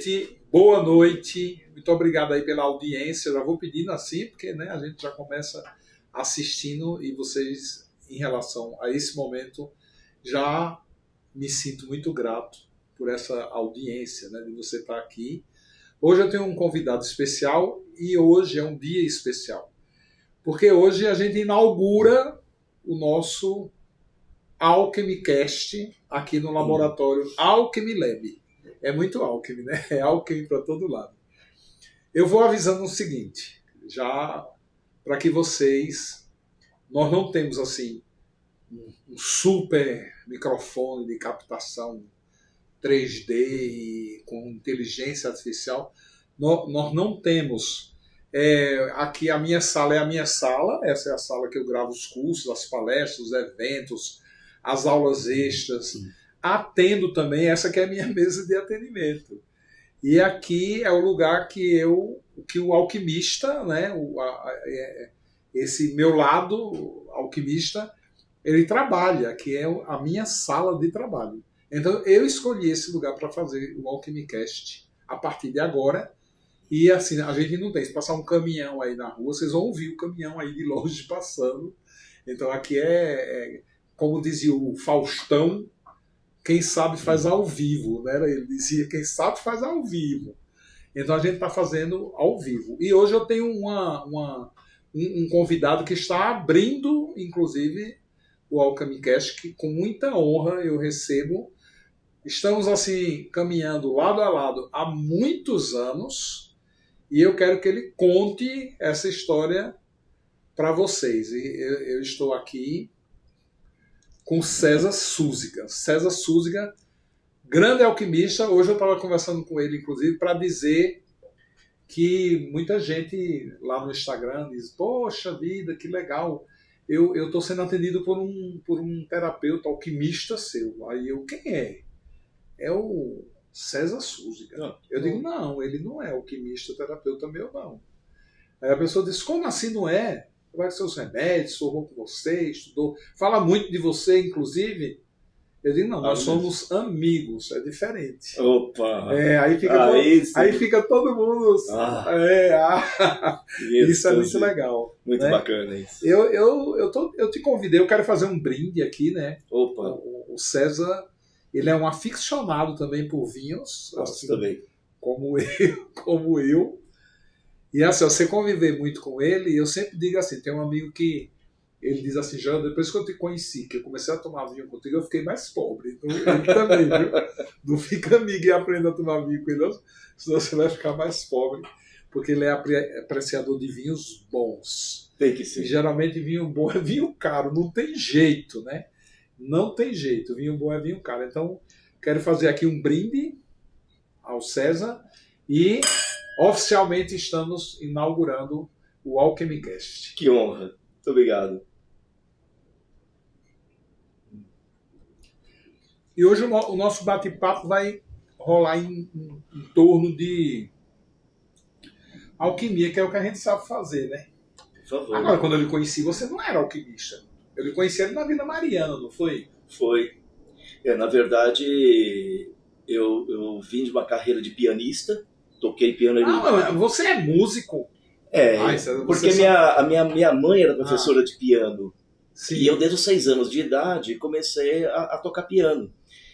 Gente, boa noite. Muito obrigado aí pela audiência. Já vou pedindo assim, porque né, a gente já começa assistindo e vocês, em relação a esse momento, já me sinto muito grato por essa audiência, né, de você estar aqui. Hoje eu tenho um convidado especial e hoje é um dia especial, porque hoje a gente inaugura o nosso AlchemyCast aqui no laboratório Alchemy Lab. É muito Alchemy, né? É Alchemy para todo lado. Eu vou avisando o seguinte, já para que vocês... Nós não temos assim um super microfone de captação 3D e com inteligência artificial. Nós não temos. Aqui a minha sala é a minha sala. Essa é a sala que eu gravo os cursos, as palestras, os eventos, as aulas extras. Atendo também, essa que é a minha mesa de atendimento. E aqui é o lugar que o alquimista, né, esse meu lado alquimista, ele trabalha, que é a minha sala de trabalho. Então eu escolhi esse lugar para fazer o AlchemyCast a partir de agora. E assim, a gente não tem. Se passar um caminhão aí na rua, vocês vão ouvir o caminhão aí de longe passando. Então aqui como dizia o Faustão, quem sabe faz ao vivo, né? Ele dizia, quem sabe faz ao vivo. Então a gente está fazendo ao vivo. E hoje eu tenho um convidado que está abrindo, inclusive, o AlchemyCast, que com muita honra eu recebo. Estamos assim, caminhando lado a lado há muitos anos, e eu quero que ele conte essa história para vocês. E eu estou aqui com César Súziga. César Súziga, grande alquimista. Hoje eu estava conversando com ele, inclusive, para dizer que muita gente lá no Instagram diz: poxa vida, que legal, eu estou sendo atendido por um terapeuta alquimista seu. Aí eu, quem é? É o César Súziga. Eu digo, não, ele não é alquimista, terapeuta meu, não. Aí a pessoa diz, como assim não é? Vai com seus remédios, formou com você, estudou, fala muito de você, inclusive. Eu digo, não, nós somos amigos, é diferente. Opa! Aí fica todo mundo... Isso é muito legal. Muito né? Bacana isso. Eu te convidei, eu quero fazer um brinde aqui, né? Opa! O César, ele é um aficionado também por vinhos. Assim, também. Como eu. E assim, você conviver muito com ele, eu sempre digo assim, tem um amigo que ele diz assim, já depois que eu te conheci, que eu comecei a tomar vinho contigo, eu fiquei mais pobre. Então, ele também, viu? Não fica amigo e aprenda a tomar vinho com ele, senão você vai ficar mais pobre, porque ele é apreciador de vinhos bons. Tem que ser. E geralmente vinho bom é vinho caro, não tem jeito, né? Não tem jeito, vinho bom é vinho caro. Então, quero fazer aqui um brinde ao César e... oficialmente estamos inaugurando o AlchemyCast. Que honra. Muito obrigado. E hoje o nosso bate-papo vai rolar em torno de alquimia, que é o que a gente sabe fazer, né? Por favor. Agora, quando eu lhe conheci, você não era alquimista. Eu lhe conheci ele na Vila Mariana, não foi? Foi. Na verdade, eu vim de uma carreira de pianista. Toquei piano ali. Não, você é músico. Porque a minha mãe era professora de piano. Sim. E eu, desde os 6 anos de idade, comecei a tocar piano.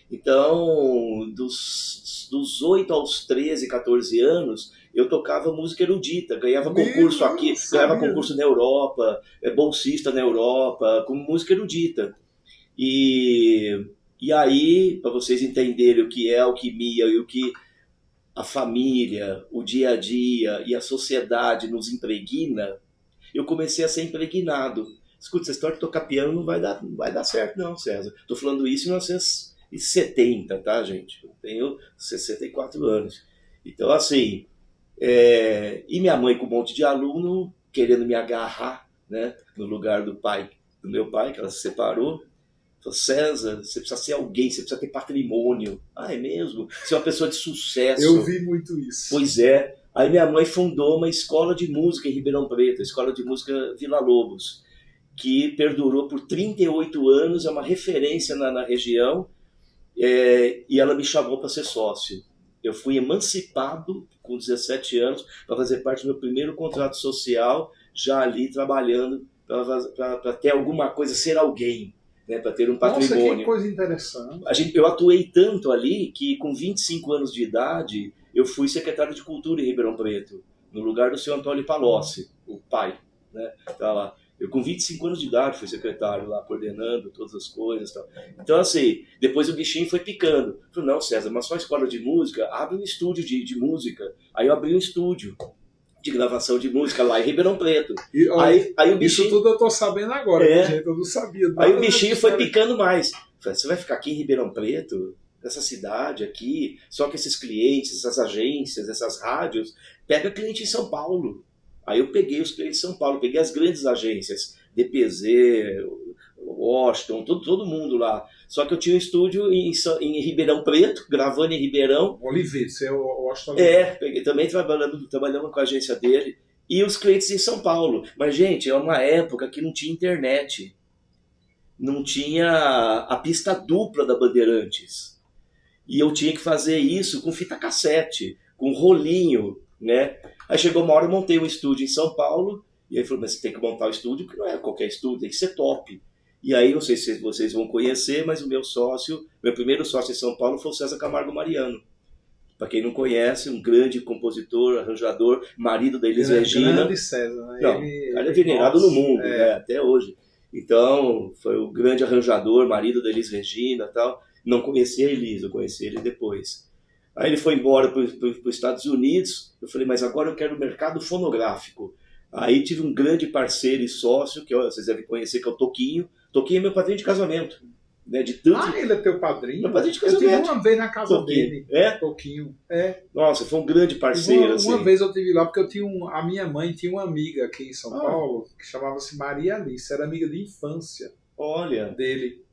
Então, dos 8 aos 13, 14 anos, eu tocava música erudita, ganhava concurso aqui, ganhava concurso na Europa, bolsista na Europa, com música erudita. E aí, para vocês entenderem o que é alquimia e o que a família, o dia a dia e a sociedade nos impregna, eu comecei a ser impregnado. Escuta, essa história de tocar piano não vai dar certo não, César. Estou falando isso em 1970, tá, gente? Eu tenho 64 anos. Então, assim, e minha mãe com um monte de aluno querendo me agarrar, né, no lugar do meu pai, que ela se separou. Falou, César, você precisa ser alguém, você precisa ter patrimônio. Ah, é mesmo? Você é uma pessoa de sucesso. Eu vi muito isso. Pois é. Aí minha mãe fundou uma escola de música em Ribeirão Preto, a Escola de Música Vila Lobos, que perdurou por 38 anos, é uma referência na região, e ela me chamou para ser sócio. Eu fui emancipado com 17 anos para fazer parte do meu primeiro contrato social, já ali trabalhando para ter alguma coisa, ser alguém, né, para ter um patrimônio. Nossa, que coisa interessante. Eu atuei tanto ali que com 25 anos de idade eu fui secretário de Cultura em Ribeirão Preto, no lugar do seu Antônio Palocci, o pai, né, tá lá. Eu com 25 anos de idade fui secretário lá, coordenando todas as coisas e tal. Então assim, depois o bichinho foi picando. Eu falei, não, César, mas só escola de música, abre um estúdio de música. Aí eu abri um estúdio de gravação de música lá em Ribeirão Preto. E, olha, aí o bichinho... Isso tudo eu tô sabendo agora, gente, eu não sabia. Aí o bichinho foi picando mais. Eu falei, você vai ficar aqui em Ribeirão Preto, nessa cidade aqui, só com esses clientes, essas agências, essas rádios, pega cliente em São Paulo. Aí eu peguei os clientes de São Paulo, peguei as grandes agências, DPZ, Washington, todo mundo lá. Só que eu tinha um estúdio em Ribeirão Preto, gravando em Ribeirão. Oliveira, você é o Washington. Peguei também trabalhando com a agência dele. E os clientes em São Paulo. Mas, gente, é uma época que não tinha internet. Não tinha a pista dupla da Bandeirantes. E eu tinha que fazer isso com fita cassete, com rolinho, né? Aí chegou uma hora, eu montei um estúdio em São Paulo. E aí falou, mas você tem que montar o estúdio, porque não é qualquer estúdio, tem que ser top. E aí, não sei se vocês vão conhecer, mas o meu primeiro sócio em São Paulo foi o César Camargo Mariano. Para quem não conhece, um grande compositor, arranjador, marido da Elis Regina. Grande César, né? Não, ele é venerado no mundo, né, até hoje. Então, foi o grande arranjador, marido da Elis Regina e tal. Não conhecia a Elis, eu conheci ele depois. Aí ele foi embora para os Estados Unidos. Eu falei, mas agora eu quero o mercado fonográfico. Aí tive um grande parceiro e sócio, que vocês devem conhecer, que é o Toquinho. Toquinho é meu padrinho de casamento. Né, de tanto... Ah, ele é teu padrinho? Meu padrinho de casamento. Eu tive uma vez na casa Toquinho. dele. É? Toquinho. Nossa, foi um grande parceiro. Uma vez eu tive lá, porque eu tinha a minha mãe tinha uma amiga aqui em São Paulo, que chamava-se Maria Alice, era amiga de infância. Olha.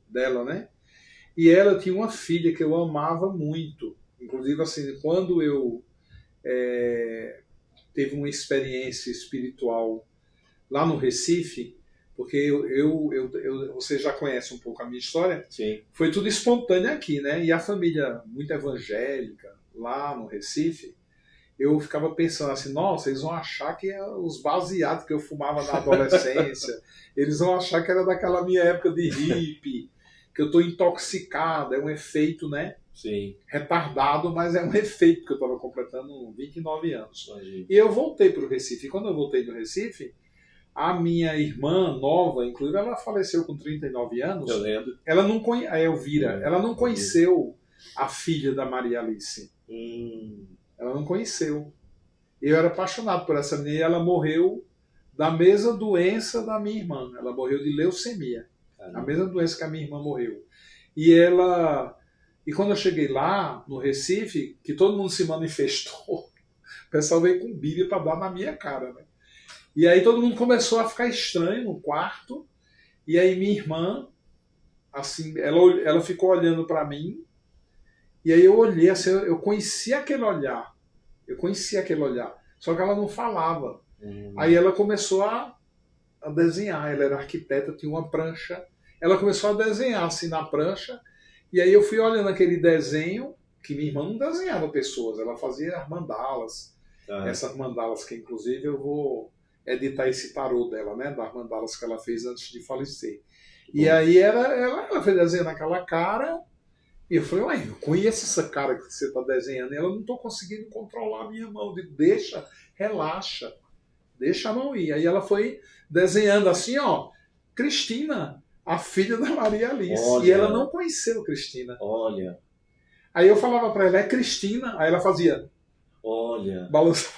Dela, né? E ela tinha uma filha que eu amava muito. Inclusive, assim, quando eu teve uma experiência espiritual lá no Recife, porque você já conhece um pouco a minha história. Sim. Foi tudo espontâneo aqui, né? E a família muito evangélica lá no Recife, eu ficava pensando assim, nossa, eles vão achar que é os baseados que eu fumava na adolescência, eles vão achar que era daquela minha época de hippie, que eu estou intoxicado, é um efeito, né? Sim. Retardado, mas é um efeito, porque eu estava completando 29 anos. Imagina. E eu voltei para o Recife. E quando eu voltei do Recife, a minha irmã nova, inclusive, ela faleceu com 39 anos. Eu lembro. Ela não a Elvira, ela não conheceu a filha da Maria Alice. Ela não conheceu. Eu era apaixonado por essa menina e ela morreu da mesma doença da minha irmã. Ela morreu de leucemia. A mesma doença que a minha irmã morreu. E quando eu cheguei lá, no Recife, que todo mundo se manifestou, o pessoal veio com Bíblia para dar na minha cara, né? E aí todo mundo começou a ficar estranho no quarto, e aí minha irmã, assim, ela ficou olhando para mim, e aí eu olhei, assim, eu conhecia aquele olhar, só que ela não falava. Aí ela começou a desenhar, ela era arquiteta, tinha uma prancha, ela começou a desenhar assim na prancha, e aí eu fui olhando aquele desenho, que minha irmã não desenhava pessoas, ela fazia mandalas, essas mandalas que inclusive eu vou editar esse tarô dela, né, das mandalas que ela fez antes de falecer. E aí ela foi desenhando aquela cara, e eu falei, ué, eu conheço essa cara que você está desenhando, e ela não estou conseguindo controlar a minha mão, eu digo, deixa, relaxa, deixa a mão ir. Aí ela foi desenhando assim, ó, Cristina, a filha da Maria Alice. Olha. E ela não conheceu Cristina. Olha. Aí eu falava para ela, é Cristina? Aí ela fazia, olha, balançava.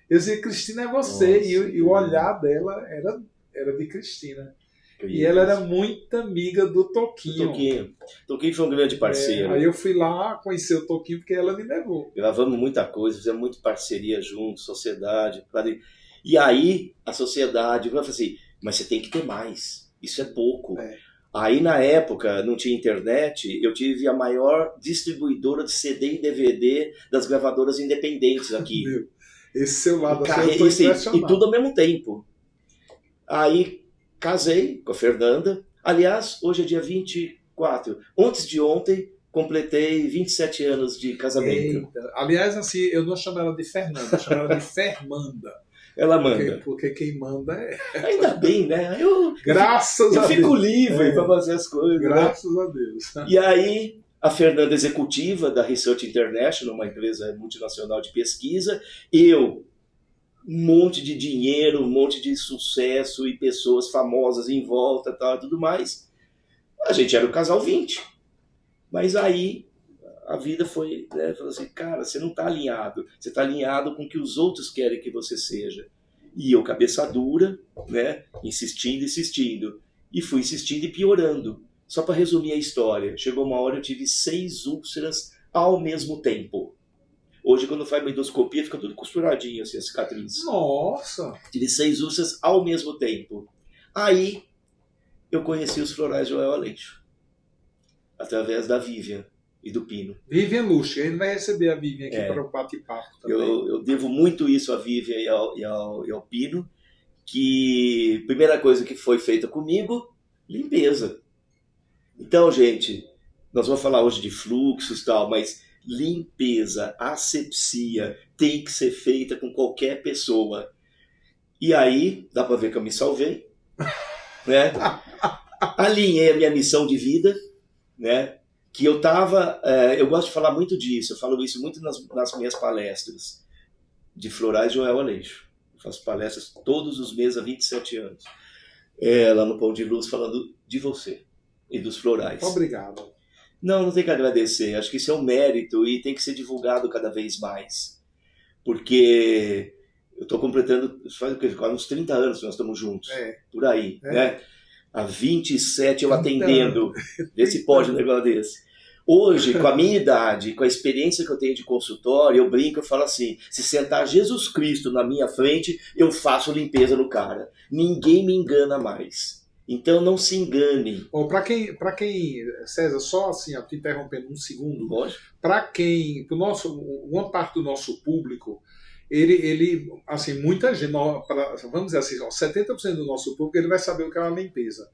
Eu dizia, Cristina é você. Nossa, e o olhar dela era de Cristina. E ela era muito amiga do Toquinho. Toquinho foi um grande parceiro. Aí eu fui lá conhecer o Toquinho porque ela me levou. Gravamos muita coisa, fizemos muita parceria juntos, sociedade. E aí a sociedade falou assim, mas você tem que ter mais, isso é pouco. Aí na época não tinha internet, eu tive a maior distribuidora de CD e DVD das gravadoras independentes aqui. Esse seu lado assim, eu tô impressionado. E tudo ao mesmo tempo. Aí casei com a Fernanda. Aliás, hoje é dia 24. Antes de ontem, completei 27 anos de casamento. Eita. Aliás, assim, eu não chamo ela de Fernanda, eu chamo ela de Fermanda. Ela manda. Porque quem manda é. Ainda bem, né? Graças a Deus. Eu fico livre para fazer as coisas. Graças né? a Deus. E aí, a Fernanda executiva da Research International, uma empresa multinacional de pesquisa, eu, um monte de dinheiro, um monte de sucesso e pessoas famosas em volta, tal, e tudo mais. A gente era o casal 20. Mas aí a vida foi, né, falou assim, cara, você não está alinhado, você está alinhado com o que os outros querem que você seja. E eu, cabeça dura, né, insistindo, e fui insistindo e piorando. Só para resumir a história, chegou uma hora eu tive 6 úlceras ao mesmo tempo. Hoje, quando faz uma endoscopia, fica tudo costuradinho, assim, a cicatriz. Nossa! Tive 6 úlceras ao mesmo tempo. Aí, eu conheci os Florais Joel Aleixo, através da Vivian e do Pino. Vivian Luxo, ele vai receber a Vivian aqui para o bate-papo também. Eu devo muito isso à Vivian e ao Pino, que a primeira coisa que foi feita comigo, limpeza. Então, gente, nós vamos falar hoje de fluxos e tal, mas limpeza, asepsia, tem que ser feita com qualquer pessoa. E aí, dá para ver que eu me salvei, né? Alinhei a minha missão de vida, né? Que eu tava, eu gosto de falar muito disso, eu falo isso muito nas minhas palestras de Florais Joel Aleixo. Eu faço palestras todos os meses há 27 anos, lá no Pão de Luz, falando de você e dos florais. Obrigado. Não tem que agradecer, acho que isso é um mérito e tem que ser divulgado cada vez mais, porque eu estou completando, faz o quê? Uns 30 anos que nós estamos juntos, por aí, né? Há 27 eu atendendo, vê se pode um negócio desse. Hoje, com a minha idade, com a experiência que eu tenho de consultório, eu brinco, eu falo assim, se sentar Jesus Cristo na minha frente, eu faço limpeza no cara. Ninguém me engana mais. Então não se engane. Para quem, César, só assim, te interrompendo um segundo, para quem, uma parte do nosso público, ele assim, muita gente, vamos dizer assim, 70% do nosso público ele vai saber o que é uma limpeza.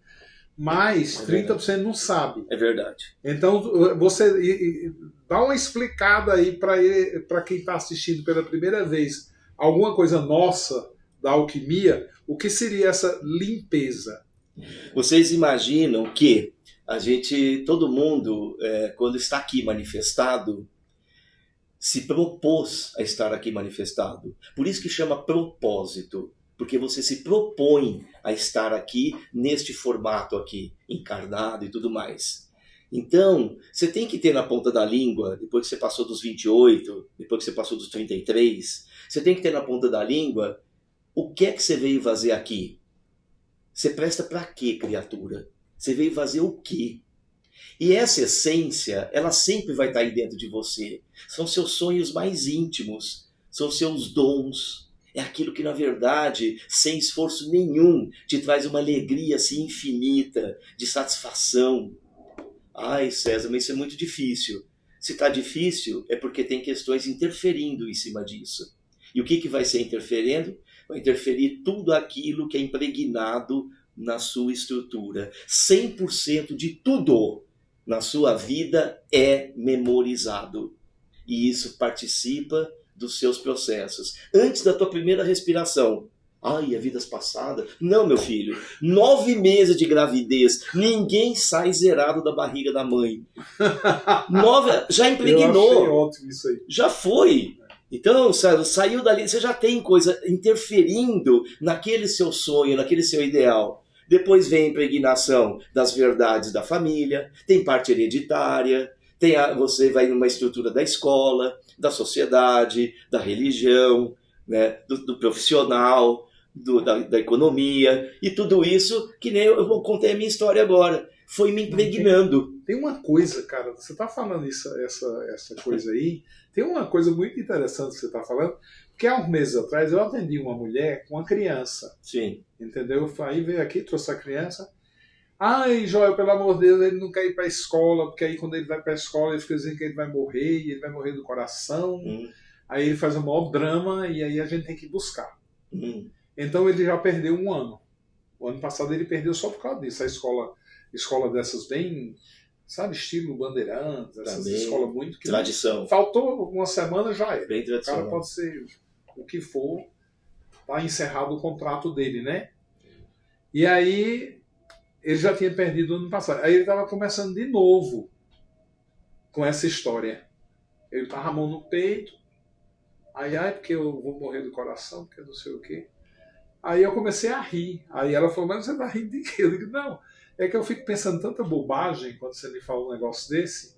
Mas 30% não sabe. É verdade. Então, você dá uma explicada aí para quem está assistindo pela primeira vez alguma coisa nossa da alquimia, o que seria essa limpeza? Vocês imaginam que todo mundo, quando está aqui manifestado, se propôs a estar aqui manifestado. Por isso que chama propósito. Porque você se propõe a estar aqui, neste formato aqui, encarnado e tudo mais. Então, você tem que ter na ponta da língua, depois que você passou dos 28, depois que você passou dos 33, você tem que ter na ponta da língua o que é que você veio fazer aqui. Você presta para quê, criatura? Você veio fazer o quê? E essa essência, ela sempre vai estar aí dentro de você. São seus sonhos mais íntimos, são seus dons. É aquilo que, na verdade, sem esforço nenhum, te traz uma alegria assim infinita, de satisfação. Ai, César, mas isso é muito difícil. Se está difícil, é porque tem questões interferindo em cima disso. E o que vai ser interferindo? Vai interferir tudo aquilo que é impregnado na sua estrutura. 100% de tudo na sua vida é memorizado. E isso participa dos seus processos. Antes da tua primeira respiração. Ai, é vidas passadas? Não, meu filho. 9 meses de gravidez. Ninguém sai zerado da barriga da mãe. 9, já impregnou. Eu achei ótimo isso aí. Já foi. Então, saiu dali, você já tem coisa interferindo naquele seu sonho, naquele seu ideal. Depois vem a impregnação das verdades da família, tem parte hereditária, você vai numa estrutura da escola, da sociedade, da religião, né, do profissional, da economia, e tudo isso, que nem eu contei a minha história agora, foi me impregnando. Tem uma coisa, cara, você está falando essa coisa aí, tem uma coisa muito interessante que você está falando, porque há uns meses atrás eu atendi uma mulher com uma criança. Sim. Entendeu? Aí veio aqui, trouxe a criança. Ai, Joel, pelo amor de Deus, ele não quer ir para a escola, porque aí quando ele vai para a escola ele fica dizendo que ele vai morrer, e ele vai morrer do coração. Aí ele faz um maior drama e aí a gente tem que buscar. Então ele já perdeu um ano. O ano passado ele perdeu só por causa disso. A escola dessas bem sabe, estilo Bandeirantes, essas Também. escolas muito que... Tradição. Faltou uma semana, já era. Bem O cara tradicional. pode ser o que for, tá encerrado o contrato dele, né? E aí, ele já tinha perdido ano passado. Aí ele estava começando de novo com essa história. Ele estava a mão no peito, aí, porque eu vou morrer do coração, porque não sei o quê. Aí eu comecei a rir. Aí ela falou, mas você tá rindo de quê? Eu digo, não, é que eu fico pensando tanta bobagem quando você me fala um negócio desse.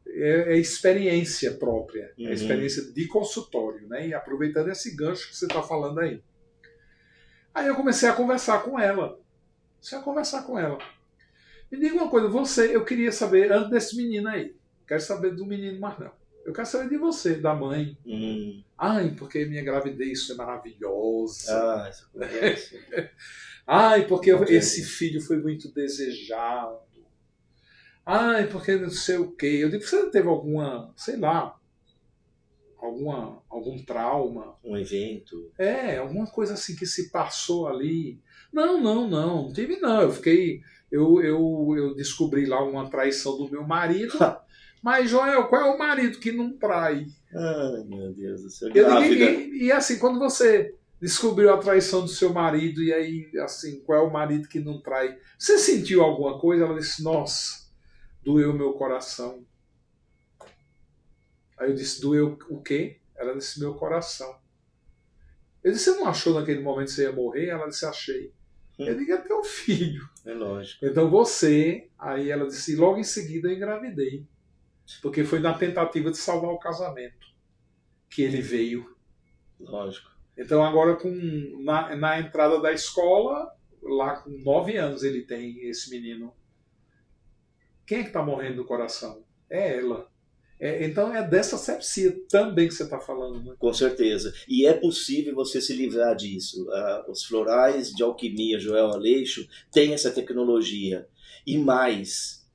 É experiência própria, é experiência de consultório, né? E aproveitando esse gancho que você está falando aí. Aí eu comecei a conversar com ela. Me diga uma coisa, eu queria saber, antes desse menino aí, não quero saber do menino mais não. Eu quero saber de você, da mãe. Ai, porque minha gravidez foi maravilhosa. Isso acontece. Ai, porque esse filho foi muito desejado. Ai, porque não sei o quê. Eu digo, você teve alguma, sei lá, algum trauma? Um evento. Alguma coisa assim que se passou ali. Não tive não. Eu descobri lá uma traição do meu marido. Mas, Joel, qual é o marido que não trai? Ai, meu Deus do céu. E assim, quando você descobriu a traição do seu marido, e aí, assim, qual é o marido que não trai? Você sentiu alguma coisa? Ela disse, nossa, doeu meu coração. Aí eu disse, doeu o quê? Ela disse, meu coração. Eu disse, você não achou naquele momento que você ia morrer? Ela disse, achei. Eu digo, é teu filho. É lógico. Então aí ela disse, logo em seguida eu engravidei. Porque foi na tentativa de salvar o casamento que ele veio. Lógico. Então agora na entrada da escola, lá com 9 anos ele tem esse menino. Quem é que está morrendo do coração? É ela. Então é dessa sepsia também que você está falando, né? Com certeza. E é possível você se livrar disso. Os florais de alquimia Joel Aleixo têm essa tecnologia. E mais,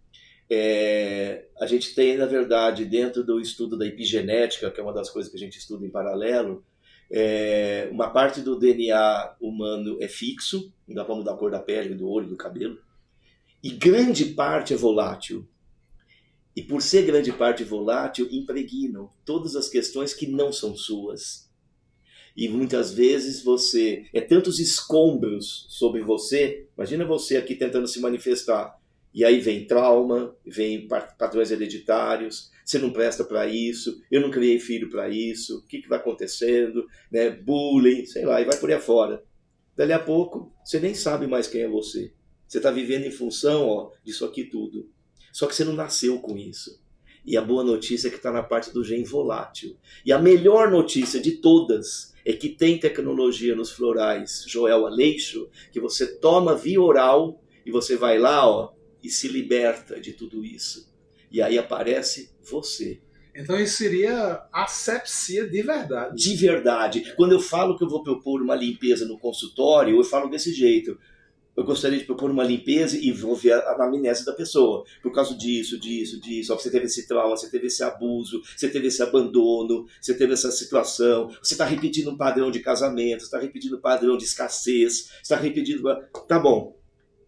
a gente tem, na verdade, dentro do estudo da epigenética, que é uma das coisas que a gente estuda em paralelo, uma parte do DNA humano é fixo, não dá para mudar a cor da pele, do olho, do cabelo, e grande parte é volátil. E por ser grande parte volátil, impregnam todas as questões que não são suas. E muitas vezes tantos escombros sobre você, imagina você aqui tentando se manifestar, e aí vem trauma, vem padrões hereditários, você não presta para isso, eu não criei filho para isso, o que vai acontecendo, né? Bullying, sei lá, e vai por aí afora. Dali a pouco, você nem sabe mais quem é você. Você está vivendo em função disso aqui tudo. Só que você não nasceu com isso. E a boa notícia é que está na parte do gene volátil. E a melhor notícia de todas é que tem tecnologia nos florais Joel Aleixo, que você toma via oral e você vai lá e se liberta de tudo isso. E aí aparece você. Então isso seria asepsia de verdade. De verdade. Quando eu falo que eu vou propor uma limpeza no consultório, eu falo desse jeito. Eu gostaria de propor uma limpeza e vou ver a anamnese da pessoa. Por causa disso. Você teve esse trauma, você teve esse abuso, você teve esse abandono, você teve essa situação. Você está repetindo um padrão de casamento, você está repetindo um padrão de escassez, você está repetindo... Tá bom.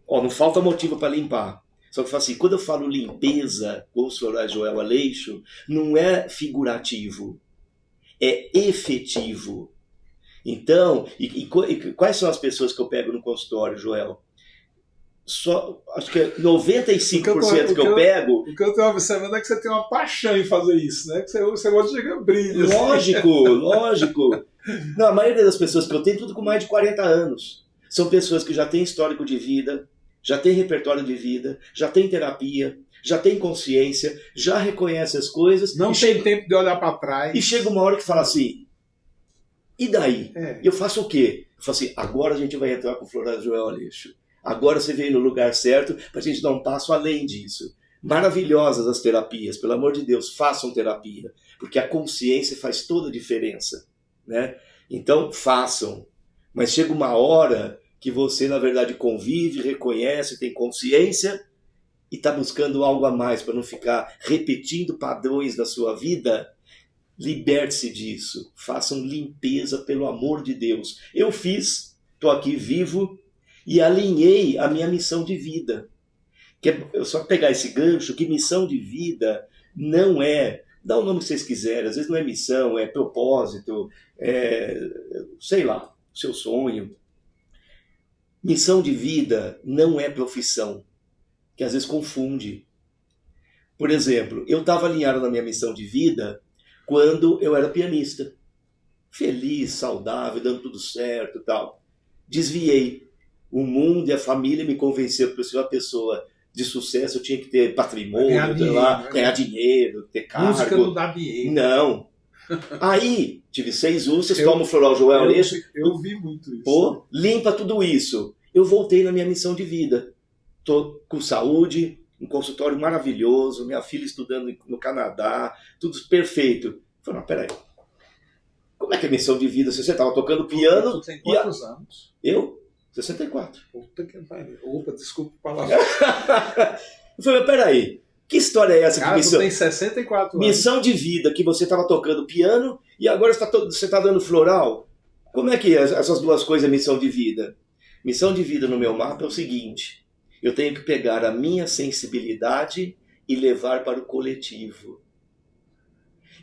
Não falta motivo para limpar. Só que assim, quando eu falo limpeza com o Sr. Joel Aleixo, não é figurativo, é efetivo. Então, e quais são as pessoas que eu pego no consultório, Joel? Acho que é 95% que eu pego... O que eu estou observando é que você tem uma paixão em fazer isso, né? Que você gosta de chegar brilho. Lógico. Não, a maioria das pessoas que eu tenho, tudo com mais de 40 anos. São pessoas que já têm histórico de vida, já têm repertório de vida, já têm terapia, já têm consciência, já reconhece as coisas. Não tem tempo de olhar para trás. E chega uma hora que fala assim, e daí? Eu faço o quê? Eu falo assim, agora a gente vai entrar com o Florais Joel Aleixo. Agora você veio no lugar certo para a gente dar um passo além disso. Maravilhosas as terapias, pelo amor de Deus, façam terapia, porque a consciência faz toda a diferença, né? Então, façam. Mas chega uma hora que você, na verdade, convive, reconhece, tem consciência e está buscando algo a mais para não ficar repetindo padrões da sua vida. Liberte-se disso. Façam limpeza, pelo amor de Deus. Eu fiz, estou aqui vivo e alinhei a minha missão de vida, eu só pegar esse gancho, que missão de vida não é, dá o nome que vocês quiserem, às vezes não é missão, é propósito, sei lá, seu sonho. Missão de vida não é profissão, que às vezes confunde. Por exemplo, eu estava alinhado na minha missão de vida quando eu era pianista. Feliz, saudável, dando tudo certo e tal. Desviei. O mundo e a família me convenceram que para ser uma pessoa de sucesso eu tinha que ter patrimônio, ganhar dinheiro, ter cargo. Música não dá dinheiro. Não. Aí, tive 6 úlceras, tomo Floral Joel Aleixo. Eu vi muito isso. Pô, limpa tudo isso. Eu voltei na minha missão de vida. Tô com saúde, um consultório maravilhoso, minha filha estudando no Canadá, tudo perfeito. Falei, não, peraí. Como é que é missão de vida? Se você estava tocando piano... Tu tem quantos anos? Eu? 64. Puta que pariu. Opa, desculpa o palavrão. Eu falei, peraí. Que história é essa? Cara, de missão? Tu tem 64 anos. Missão de vida, que você estava tocando piano e agora você está dando floral. Como é que essas duas coisas é missão de vida? Missão de vida no meu mapa é o seguinte. Eu tenho que pegar a minha sensibilidade e levar para o coletivo.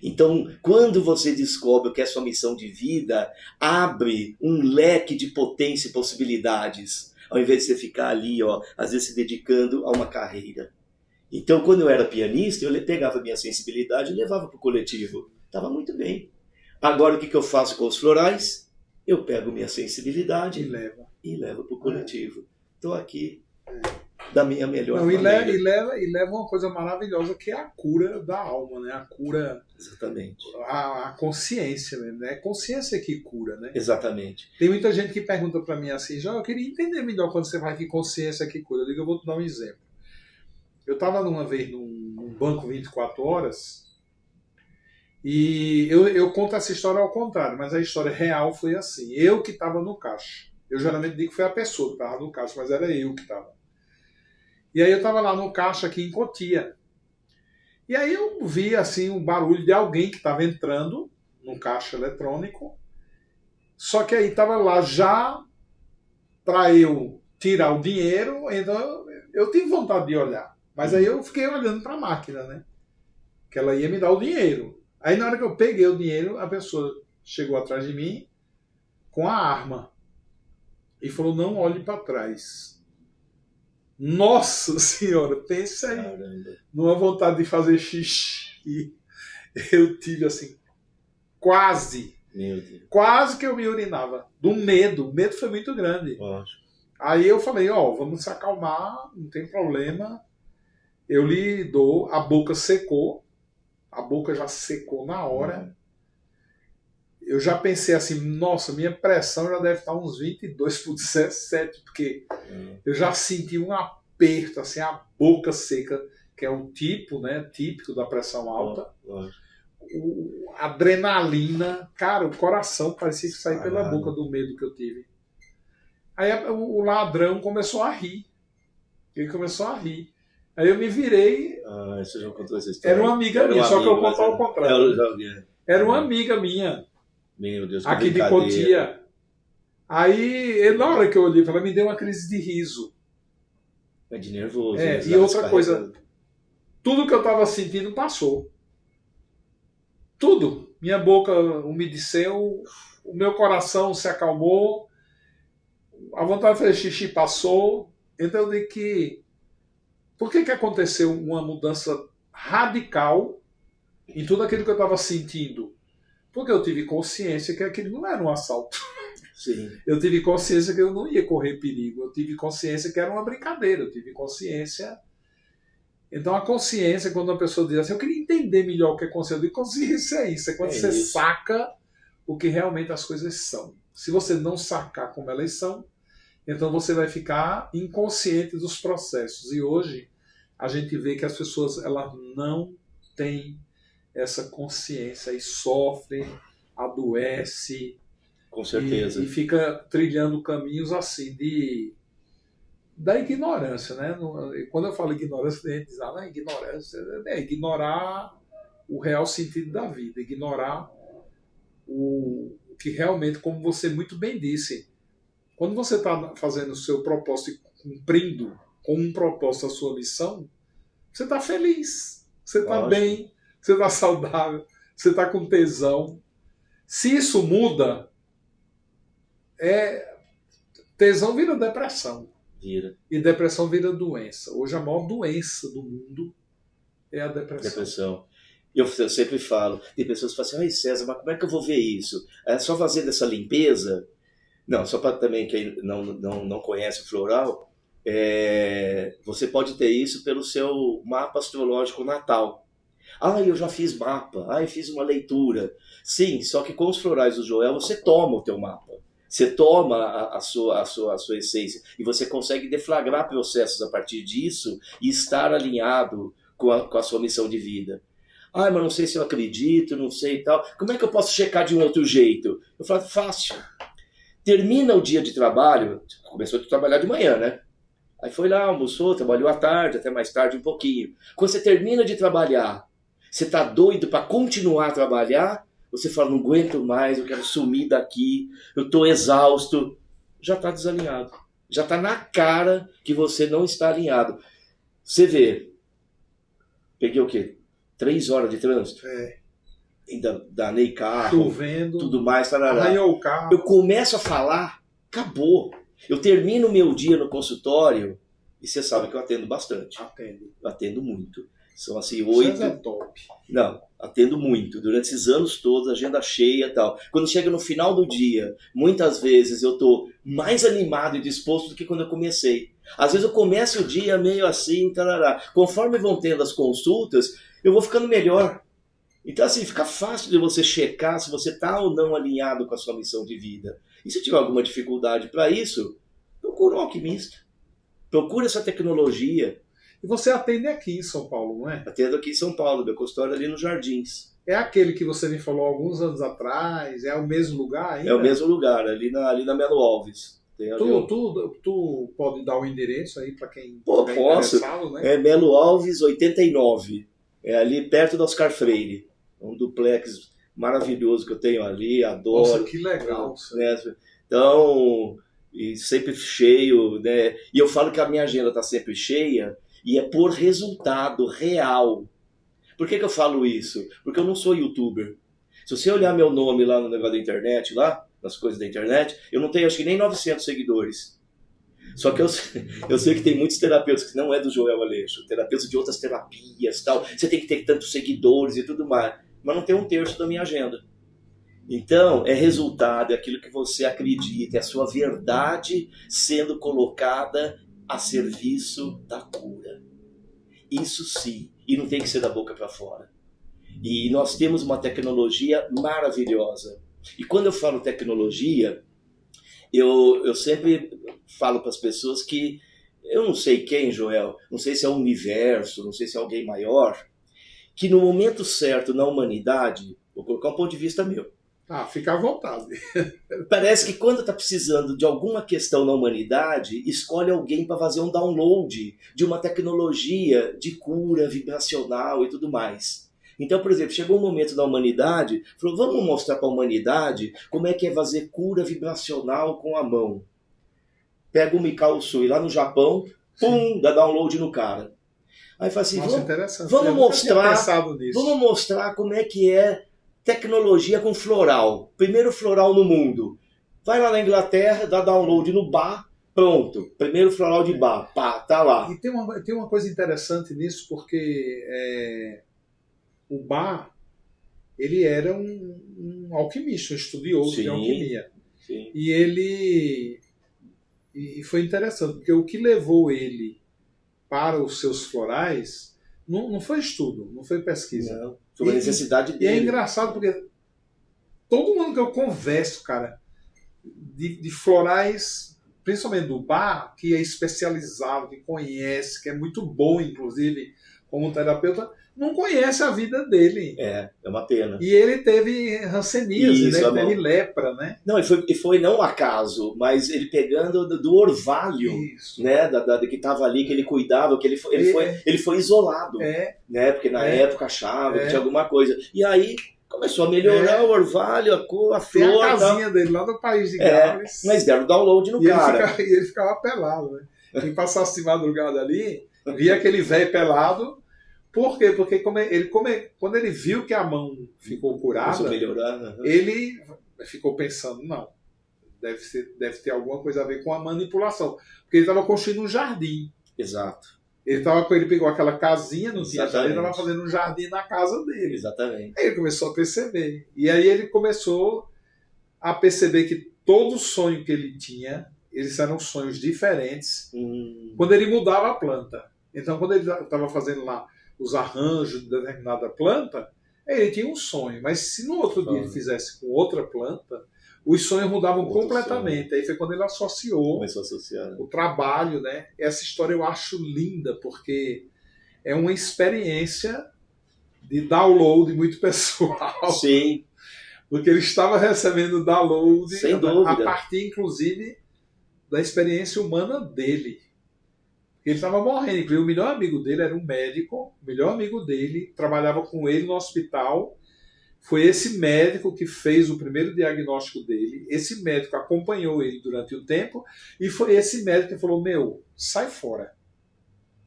Então, quando você descobre o que é sua missão de vida, abre um leque de potência e possibilidades, ao invés de você ficar ali, às vezes se dedicando a uma carreira. Então, quando eu era pianista, eu pegava a minha sensibilidade e levava para o coletivo. Estava muito bem. Agora, o que eu faço com os florais? Eu pego minha sensibilidade e levo para o coletivo. Estou aqui da minha melhor maneira. E leva uma coisa maravilhosa, que é a cura da alma, né? A cura... Exatamente. A consciência, né? É a consciência que cura, né? Exatamente. Tem muita gente que pergunta para mim assim, já eu queria entender melhor quando você vai que consciência que cura. Eu digo, eu vou te dar um exemplo. Eu estava uma vez num banco 24 horas e eu conto essa história ao contrário, mas a história real foi assim. Eu que estava no caixa. Eu geralmente digo que foi a pessoa que estava no caixa, mas era eu que estava. E aí eu estava lá no caixa aqui em Cotia. E aí eu vi assim um barulho de alguém que estava entrando no caixa eletrônico. Só que aí estava lá já para eu tirar o dinheiro, então eu tive vontade de olhar. Mas aí eu fiquei olhando para a máquina, né? Que ela ia me dar o dinheiro. Aí na hora que eu peguei o dinheiro, a pessoa chegou atrás de mim com a arma e falou, não olhe para trás. Nossa senhora, pensa aí. Caramba. Numa vontade de fazer xixi. Eu tive assim, quase que eu me urinava. Do medo. O medo foi muito grande. Lógico. Aí eu falei, vamos se acalmar, não tem problema. Eu lhe dou, a boca secou. A boca já secou na hora. Eu já pensei assim, nossa, minha pressão já deve estar uns 22/7, porque eu já senti um aperto, assim, a boca seca, que é um tipo, né, típico da pressão alta. A adrenalina, cara, o coração parecia que saía pela boca do medo que eu tive. Aí o ladrão começou a rir. Ele começou a rir. Aí eu me virei. Você já contou essa história? Era uma amiga minha, só que eu conto ao contrário. Eu já vi. Era uma amiga minha. Meu Deus, que aqui de Cotia. Aí, na hora que eu olhei, ela me deu uma crise de riso. É de nervoso. E outra coisa, tudo que eu estava sentindo passou. Tudo. Minha boca umedeceu, o meu coração se acalmou, a vontade de fazer xixi passou. Então eu digo que... Por que aconteceu uma mudança radical em tudo aquilo que eu estava sentindo? Porque eu tive consciência que aquilo não era um assalto. Sim. Eu tive consciência que eu não ia correr perigo. Eu tive consciência que era uma brincadeira. Eu tive consciência... Então a consciência, quando uma pessoa diz assim, eu queria entender melhor o que é consciência. Eu digo, consciência é isso. É quando você saca o que realmente as coisas são. Se você não sacar como elas são, então você vai ficar inconsciente dos processos. E hoje a gente vê que as pessoas elas não têm essa consciência e sofre, adoece. Com certeza. E fica trilhando caminhos assim da ignorância, né? Quando eu falo ignorância, tem gente que diz, não, ignorância é ignorar o real sentido da vida, ignorar o que realmente, como você muito bem disse, quando você está fazendo o seu propósito e cumprindo como um propósito a sua missão, você está feliz, você está Lógico. bem, você está saudável, você está com tesão. Se isso muda, tesão vira depressão. Vira. E depressão vira doença. Hoje a maior doença do mundo é a Depressão. Eu sempre falo, tem pessoas que falam assim, ai César, mas como é que eu vou ver isso? É só fazendo essa limpeza? Não, só para também quem não conhece o floral, você pode ter isso pelo seu mapa astrológico natal. Ah, eu já fiz mapa, eu fiz uma leitura. Sim, só que com os florais do Joel você toma o teu mapa. Você toma a sua essência e você consegue deflagrar processos a partir disso e estar alinhado com a sua missão de vida. Mas não sei se eu acredito, não sei e tal. Como é que eu posso checar de um outro jeito? Eu falo, fácil. Termina o dia de trabalho, começou a trabalhar de manhã, né? Aí foi lá, almoçou, trabalhou à tarde, até mais tarde um pouquinho. Quando você termina de trabalhar, você tá doido para continuar a trabalhar? Você fala, não aguento mais, eu quero sumir daqui, eu tô exausto. Já tá desalinhado. Já tá na cara que você não está alinhado. Você vê, peguei o quê? 3 horas de trânsito? Ainda danei carro, chovendo, tudo mais, arranhou o carro. Eu começo a falar, acabou. Eu termino o meu dia no consultório e você sabe que eu atendo bastante. Eu atendo muito. São assim, 8... Isso é top. Não, atendo muito. Durante esses anos todos, agenda cheia e tal. Quando chega no final do dia, muitas vezes eu tô mais animado e disposto do que quando eu comecei. Às vezes eu começo o dia meio assim, tarará. Conforme vão tendo as consultas, eu vou ficando melhor. Então, assim, fica fácil de você checar se você está ou não alinhado com a sua missão de vida. E se tiver alguma dificuldade para isso, procura um alquimista. Procura essa tecnologia. E você atende aqui em São Paulo, não é? Atendo aqui em São Paulo, meu consultório ali nos Jardins. É aquele que você me falou alguns anos atrás? É o mesmo lugar ainda? É o mesmo lugar, ali na Melo Alves. Tu pode dar o endereço aí para quem estiver interessado, né? É Melo Alves 89. É ali perto do Oscar Freire. Um duplex maravilhoso que eu tenho ali, adoro. Nossa, que legal. Né? Então, e sempre cheio, né? E eu falo que a minha agenda está sempre cheia e é por resultado real. Por que eu falo isso? Porque eu não sou youtuber. Se você olhar meu nome lá no negócio da internet, lá, nas coisas da internet, eu não tenho acho que nem 900 seguidores. Só que eu sei que tem muitos terapeutas que não é do Joel Aleixo, terapeutas de outras terapias, tal. Você tem que ter tantos seguidores e tudo mais, mas não tem 1/3 da minha agenda. Então, é resultado, é aquilo que você acredita, é a sua verdade sendo colocada a serviço da cura. Isso sim, e não tem que ser da boca para fora. E nós temos uma tecnologia maravilhosa. E quando eu falo tecnologia, eu sempre falo para as pessoas que eu não sei quem, Joel, não sei se é o universo, não sei se é alguém maior, que no momento certo na humanidade, vou colocar um ponto de vista meu. Fica à vontade. Parece que quando está precisando de alguma questão na humanidade, escolhe alguém para fazer um download de uma tecnologia de cura vibracional e tudo mais. Então, por exemplo, chegou um momento da humanidade, falou, vamos mostrar para a humanidade como é que é fazer cura vibracional com a mão. Pega o Mikao Usui lá no Japão, pum, dá download no cara. Aí fala assim, vamos mostrar como é que é tecnologia com floral. Primeiro floral no mundo. Vai lá na Inglaterra, dá download no bar, pronto. Primeiro floral de bar, pá, tá lá. E tem uma coisa interessante nisso, porque o Bach, ele era um alquimista, um estudioso de alquimia. Sim. E foi interessante, porque o que levou ele para os seus florais não foi estudo, não foi pesquisa. Não, foi uma necessidade dele. E é engraçado, porque todo mundo que eu converso, cara, de florais, principalmente do Bach, que é especializado, que conhece, que é muito bom, inclusive, como terapeuta, não conhece a vida dele. É uma pena. E ele teve hanseníase, né? Ele teve lepra, né? Não, e foi não um acaso, mas ele pegando do orvalho, né? Que estava ali, que ele cuidava, que ele foi isolado, né? Porque na época achava que tinha alguma coisa. E aí começou a melhorar o orvalho, a cor, a flor. Tem a casinha dele lá do país de Gales. Mas deram download no cara. E ele ficava pelado, né? Quem passasse de madrugada ali, via aquele velho pelado. Por quê? Porque quando ele viu que a mão ficou curada, ele ficou pensando, não, deve ter alguma coisa a ver com a manipulação. Porque ele estava construindo um jardim. Exato. Ele pegou aquela casinha, não tinha jardim, ele estava fazendo um jardim na casa dele. Exatamente. Aí ele começou a perceber. E aí ele começou a perceber que todo sonho que ele tinha, eles eram sonhos diferentes quando ele mudava a planta. Então, quando ele estava fazendo lá os arranjos de determinada planta, ele tinha um sonho. Mas se no outro dia ele fizesse com outra planta, os sonhos mudavam completamente. Sonho. Aí foi quando ele começou a associar, o trabalho, né? Essa história eu acho linda, porque é uma experiência de download muito pessoal. Sim. Porque ele estava recebendo download sem dúvida, a partir, inclusive, da experiência humana dele. Ele estava morrendo. Inclusive, o melhor amigo dele era um médico. O melhor amigo dele trabalhava com ele no hospital. Foi esse médico que fez o primeiro diagnóstico dele. Esse médico acompanhou ele durante o tempo. E foi esse médico que falou, sai fora.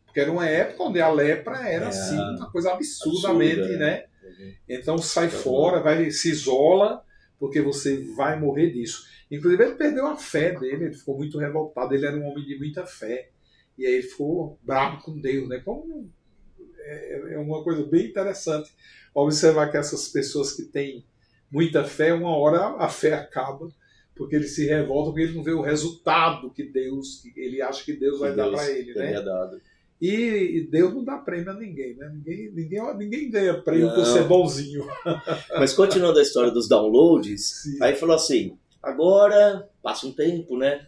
Porque era uma época onde a lepra era assim, uma coisa absurdamente, absurda, né? Então sai fora, se isola, porque você vai morrer disso. Inclusive ele perdeu a fé dele, ele ficou muito revoltado, ele era um homem de muita fé. E aí ele ficou bravo com Deus, né? Como é uma coisa bem interessante observar que essas pessoas que têm muita fé, uma hora a fé acaba, porque ele se revolta, porque ele não vê o resultado que ele acha que Deus vai dar para ele, né? E Deus não dá prêmio a ninguém, né? Ninguém ganha prêmio por ser bonzinho. Mas continuando a história dos downloads, sim, aí falou assim, agora passa um tempo, né?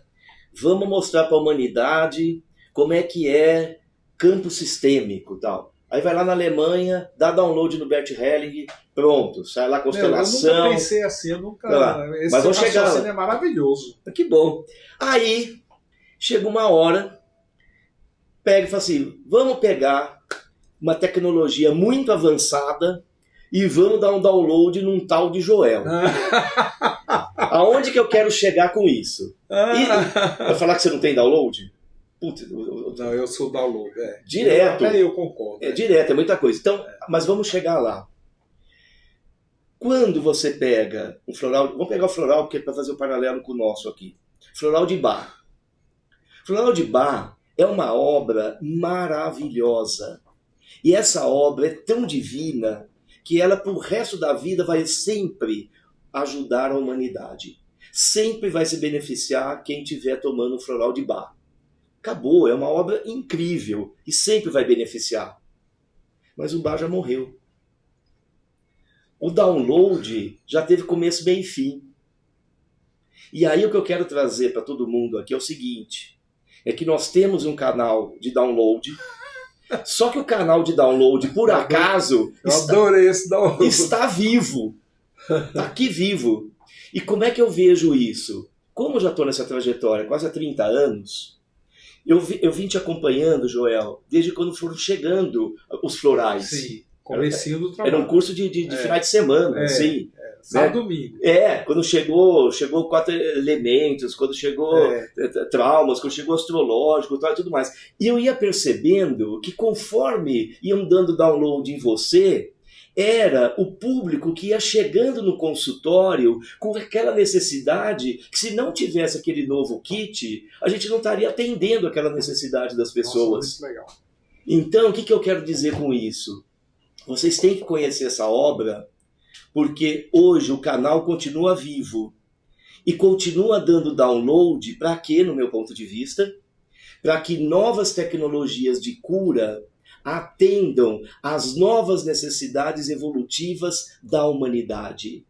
Vamos mostrar para a humanidade como é que é campo sistêmico e tal. Aí vai lá na Alemanha, dá download no Bert Helling, pronto, sai lá a constelação. Eu nunca pensei assim, Esse mas vamos chegar lá. É maravilhoso. Que bom. Aí chega uma hora, pega e fala assim, vamos pegar uma tecnologia muito avançada e vamos dar um download num tal de Joel. Aonde que eu quero chegar com isso? Vai falar que você não tem download? Putz, não, eu sou download. Direto. Até eu concordo. Direto, é muita coisa. Então, mas vamos chegar lá. Quando você pega um floral, vamos pegar o floral porque é para fazer o paralelo com o nosso aqui. Floral de Bach. Floral de Bach é uma obra maravilhosa. E essa obra é tão divina que ela, pro resto da vida, vai sempre ajudar a humanidade. Sempre vai se beneficiar quem estiver tomando um floral de Bach. Acabou, é uma obra incrível e sempre vai beneficiar. Mas o Bach já morreu. O download já teve começo, meio e fim. E aí o que eu quero trazer para todo mundo aqui é o seguinte, é que nós temos um canal de download, só que o canal de download, por acaso, está vivo. Está aqui vivo. E como é que eu vejo isso? Como eu já estou nessa trajetória quase há 30 anos, eu vim te acompanhando, Joel, desde quando foram chegando os florais. Sim, comecinho do trabalho. Era um curso de final de semana, assim. Sábado, domingo. Quando chegou 4 elementos, quando chegou traumas, quando chegou astrológico e tudo mais. E eu ia percebendo que conforme iam dando download em você, era o público que ia chegando no consultório com aquela necessidade que, se não tivesse aquele novo kit, a gente não estaria atendendo aquela necessidade das pessoas. Nossa, muito legal. Então, o que eu quero dizer com isso? Vocês têm que conhecer essa obra, porque hoje o canal continua vivo e continua dando download para quê, no meu ponto de vista? Para que novas tecnologias de cura atendam às novas necessidades evolutivas da humanidade.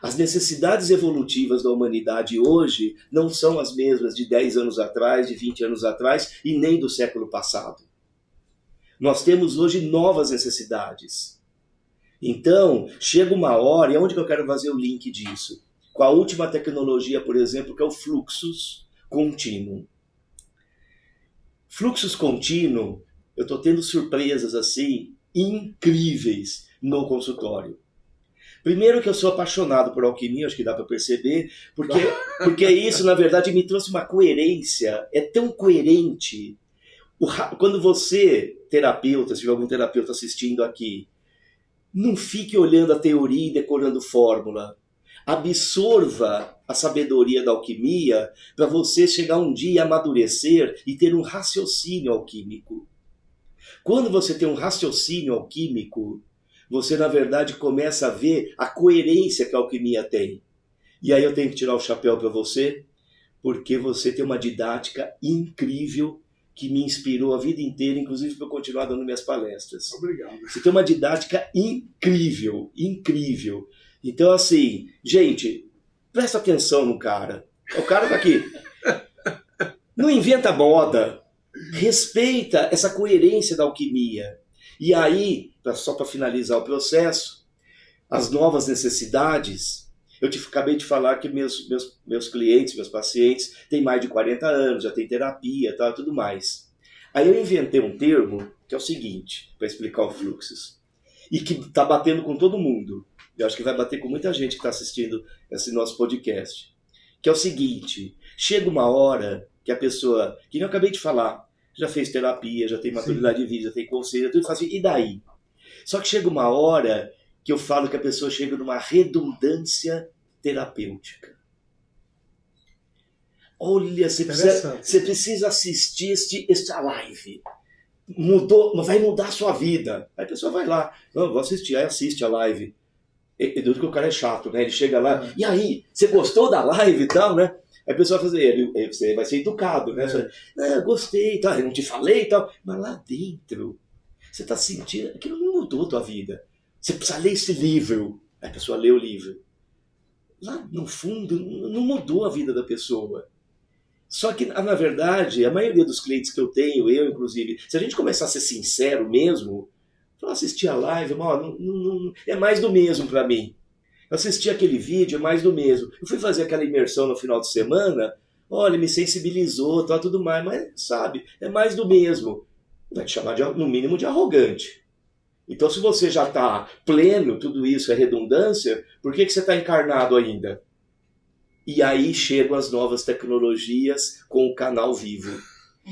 As necessidades evolutivas da humanidade hoje não são as mesmas de 10 anos atrás, de 20 anos atrás e nem do século passado. Nós temos hoje novas necessidades. Então, chega uma hora, e onde que eu quero fazer o link disso? Com a última tecnologia, por exemplo, que é o Fluxus Continuum. Fluxus Continuum, eu estou tendo surpresas assim incríveis no consultório. Primeiro que eu sou apaixonado por alquimia, acho que dá para perceber, porque isso, na verdade, me trouxe uma coerência, é tão coerente. Quando você, terapeuta, se tiver algum terapeuta assistindo aqui, não fique olhando a teoria e decorando fórmula. Absorva a sabedoria da alquimia para você chegar um dia a amadurecer e ter um raciocínio alquímico. Quando você tem um raciocínio alquímico, você, na verdade, começa a ver a coerência que a alquimia tem. E aí eu tenho que tirar o chapéu para você, porque você tem uma didática incrível que me inspirou a vida inteira, inclusive para eu continuar dando minhas palestras. Obrigado. Você tem uma didática incrível, incrível. Então, assim, gente, presta atenção no cara. O cara tá aqui. Não inventa moda. Respeita essa coerência da alquimia. E aí, só para finalizar o processo, as novas necessidades. Eu acabei de falar que meus clientes, meus pacientes, têm mais de 40 anos, já tem terapia e tudo mais. Aí eu inventei um termo que é o seguinte, para explicar o Fluxus, e que está batendo com todo mundo. Eu acho que vai bater com muita gente que está assistindo esse nosso podcast. Que é o seguinte, chega uma hora que a pessoa, que eu acabei de falar, já fez terapia, já tem maturidade de vida, já tem conselho, tudo faz assim, e daí? Só que chega uma hora que eu falo que a pessoa chega numa redundância terapêutica. Olha, você precisa assistir esta live. Vai mudar a sua vida. Aí a pessoa vai lá, não, vou assistir, aí assiste a live. E duro que o cara é chato, né? Ele chega lá, e aí, você gostou da live e tal, né? Aí a pessoa vai fazer, você vai ser educado, né? Você, gostei e tal, eu não te falei e tal. Mas lá dentro, você está sentindo, aquilo não mudou a tua vida. Você precisa ler esse livro. Aí a pessoa lê o livro. Lá no fundo, não mudou a vida da pessoa. Só que, na verdade, a maioria dos clientes que eu tenho, eu inclusive, se a gente começar a ser sincero mesmo, assistir a live, não, é mais do mesmo para mim. Eu assisti aquele vídeo, é mais do mesmo. Eu fui fazer aquela imersão no final de semana, olha, me sensibilizou, tudo mais, mas, sabe, é mais do mesmo. Vai te chamar, no mínimo, de arrogante. Então, se você já está pleno, tudo isso é redundância, por que você está encarnado ainda? E aí chegam as novas tecnologias com o canal vivo.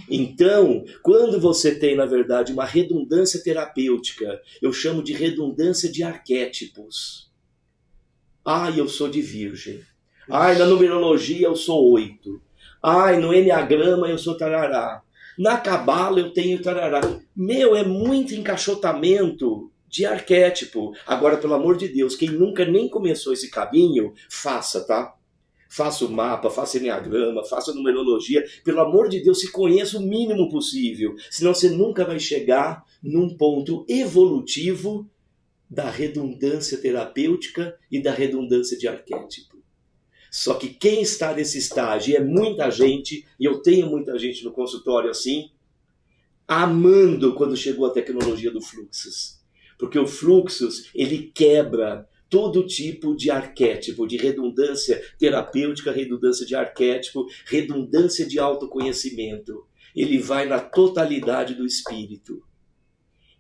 Então, quando você tem, na verdade, uma redundância terapêutica, eu chamo de redundância de arquétipos. Eu sou de Virgem. Na numerologia eu sou 8. No enneagrama eu sou tarará. Na cabala eu tenho tarará. É muito encaixotamento de arquétipo. Agora, pelo amor de Deus, quem nunca nem começou esse caminho, faça, tá? Faça o mapa, faça enneagrama, faça numerologia. Pelo amor de Deus, se conheça o mínimo possível. Senão você nunca vai chegar num ponto evolutivo da redundância terapêutica e da redundância de arquétipo. Só que quem está nesse estágio, e é muita gente, e eu tenho muita gente no consultório assim, amando quando chegou a tecnologia do Fluxus. Porque o Fluxus, ele quebra todo tipo de arquétipo, de redundância terapêutica, redundância de arquétipo, redundância de autoconhecimento. Ele vai na totalidade do espírito.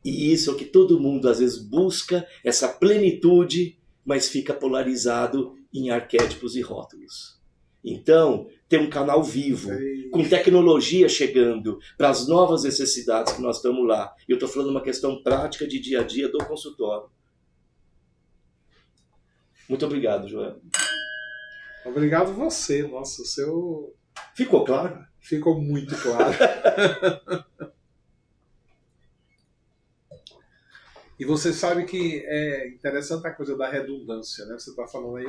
E isso é o que todo mundo às vezes busca, essa plenitude, mas fica polarizado em arquétipos e rótulos. Então, tem um canal vivo, com tecnologia chegando para as novas necessidades que nós estamos lá. Eu estou falando uma questão prática de dia a dia do consultório. Muito obrigado, Joel. Obrigado você. Nossa, o seu... Ficou claro? Ficou muito claro. E você sabe que é interessante a coisa da redundância, né? Você está falando aí,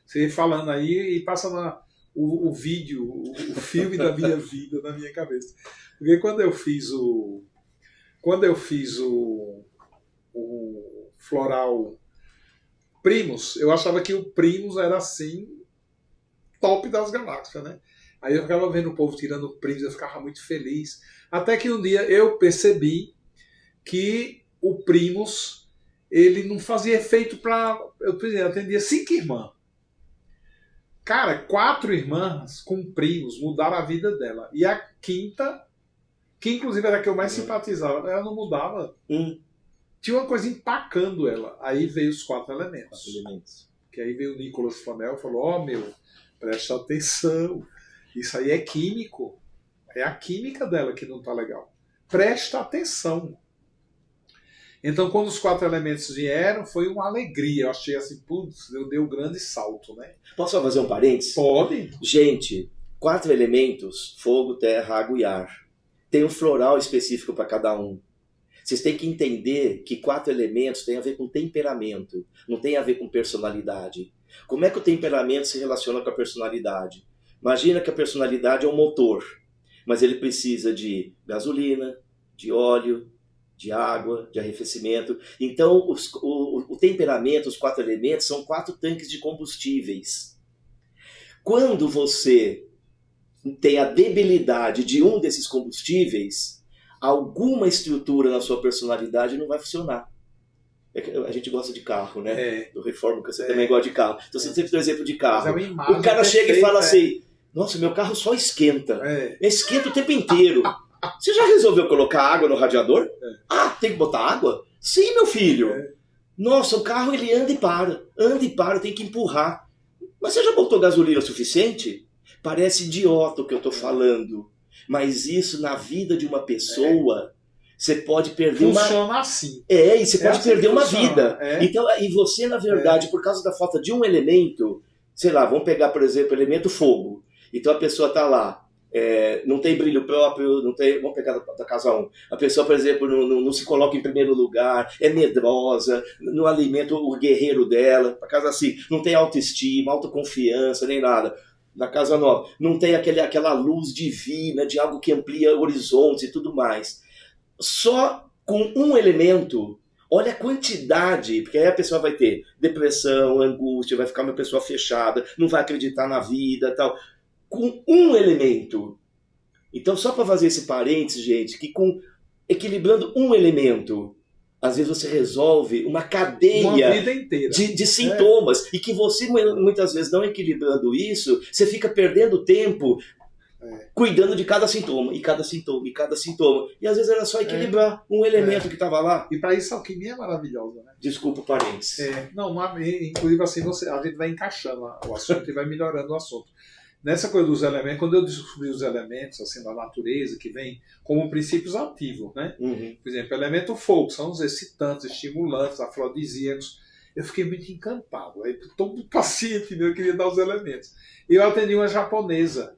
você falando aí e passa o vídeo, o filme da minha vida na minha cabeça. Porque quando eu fiz o floral Primos, eu achava que o Primos era assim, top das galáxias, né? Aí eu ficava vendo o povo tirando Primos, eu ficava muito feliz. Até que um dia eu percebi que o Primos, ele não fazia efeito para... Eu atendia 5 irmãs. Cara, 4 irmãs com Primos mudaram a vida dela. E a quinta, que inclusive era a que eu mais simpatizava, ela não mudava. tinha uma coisa empacando ela. Aí veio os 4 elementos. 4 elementos. Que aí veio o Nicolas Flamel e falou, ó, meu, presta atenção, isso aí é químico. É a química dela que não tá legal. Presta atenção. Então, quando os 4 elementos vieram, foi uma alegria. Eu achei assim, putz, eu dei um grande salto, né? Posso só fazer um parênteses? Pode. Gente, 4 elementos, fogo, terra, água e ar. Tem um floral específico para cada um. Vocês têm que entender que 4 elementos têm a ver com temperamento, não tem a ver com personalidade. Como é que o temperamento se relaciona com a personalidade? Imagina que a personalidade é um motor, mas ele precisa de gasolina, de óleo, de água, de arrefecimento. Então, o temperamento, os 4 elementos, são 4 tanques de combustíveis. Quando você tem a debilidade de um desses combustíveis, alguma estrutura na sua personalidade não vai funcionar. A gente gosta de carro, né? Do Reforma, que você também gosta de carro. Então, você sempre tem um exemplo de carro. O cara chega e fala assim, nossa, meu carro só esquenta. Esquenta o tempo inteiro. Você já resolveu colocar água no radiador? Ah, tem que botar água? Sim, meu filho. Nossa, o carro ele anda e para, tem que empurrar. Mas você já botou gasolina o suficiente? Parece idiota o que eu tô falando. Mas isso na vida de uma pessoa, você pode perder Funciona assim. E você pode assim perder uma vida. Então, e você, na verdade, por causa da falta de um elemento, sei lá, vamos pegar, por exemplo, o elemento fogo. Então a pessoa tá lá, não tem brilho próprio, não tem, vamos pegar da casa 1. A pessoa, por exemplo, não se coloca em primeiro lugar, é medrosa, não alimenta o guerreiro dela. Para casa assim, não tem autoestima, autoconfiança, nem nada. Na casa 9, não tem aquela luz divina de algo que amplia horizontes e tudo mais. Só com um elemento, olha a quantidade, porque aí a pessoa vai ter depressão, angústia, vai ficar uma pessoa fechada, não vai acreditar na vida e tal. Com um elemento. Então, só para fazer esse parênteses, gente, que equilibrando um elemento, às vezes você resolve uma cadeia uma vida inteira. de sintomas. E que você, muitas vezes, não equilibrando isso, você fica perdendo tempo cuidando de cada sintoma, e cada sintoma, e cada sintoma. E às vezes era só equilibrar um elemento que estava lá. E para isso a alquimia é maravilhosa, né? Desculpa, parênteses. Inclusive assim, a gente vai encaixando o assunto e vai melhorando o assunto. Nessa coisa dos elementos, quando eu descobri os elementos assim, da natureza, que vem como princípios ativos, né? Por exemplo, o elemento fogo, são os excitantes, estimulantes, afrodisíacos. Eu fiquei muito encantado. Aí, todo paciente meu queria dar os elementos. E eu atendi uma japonesa.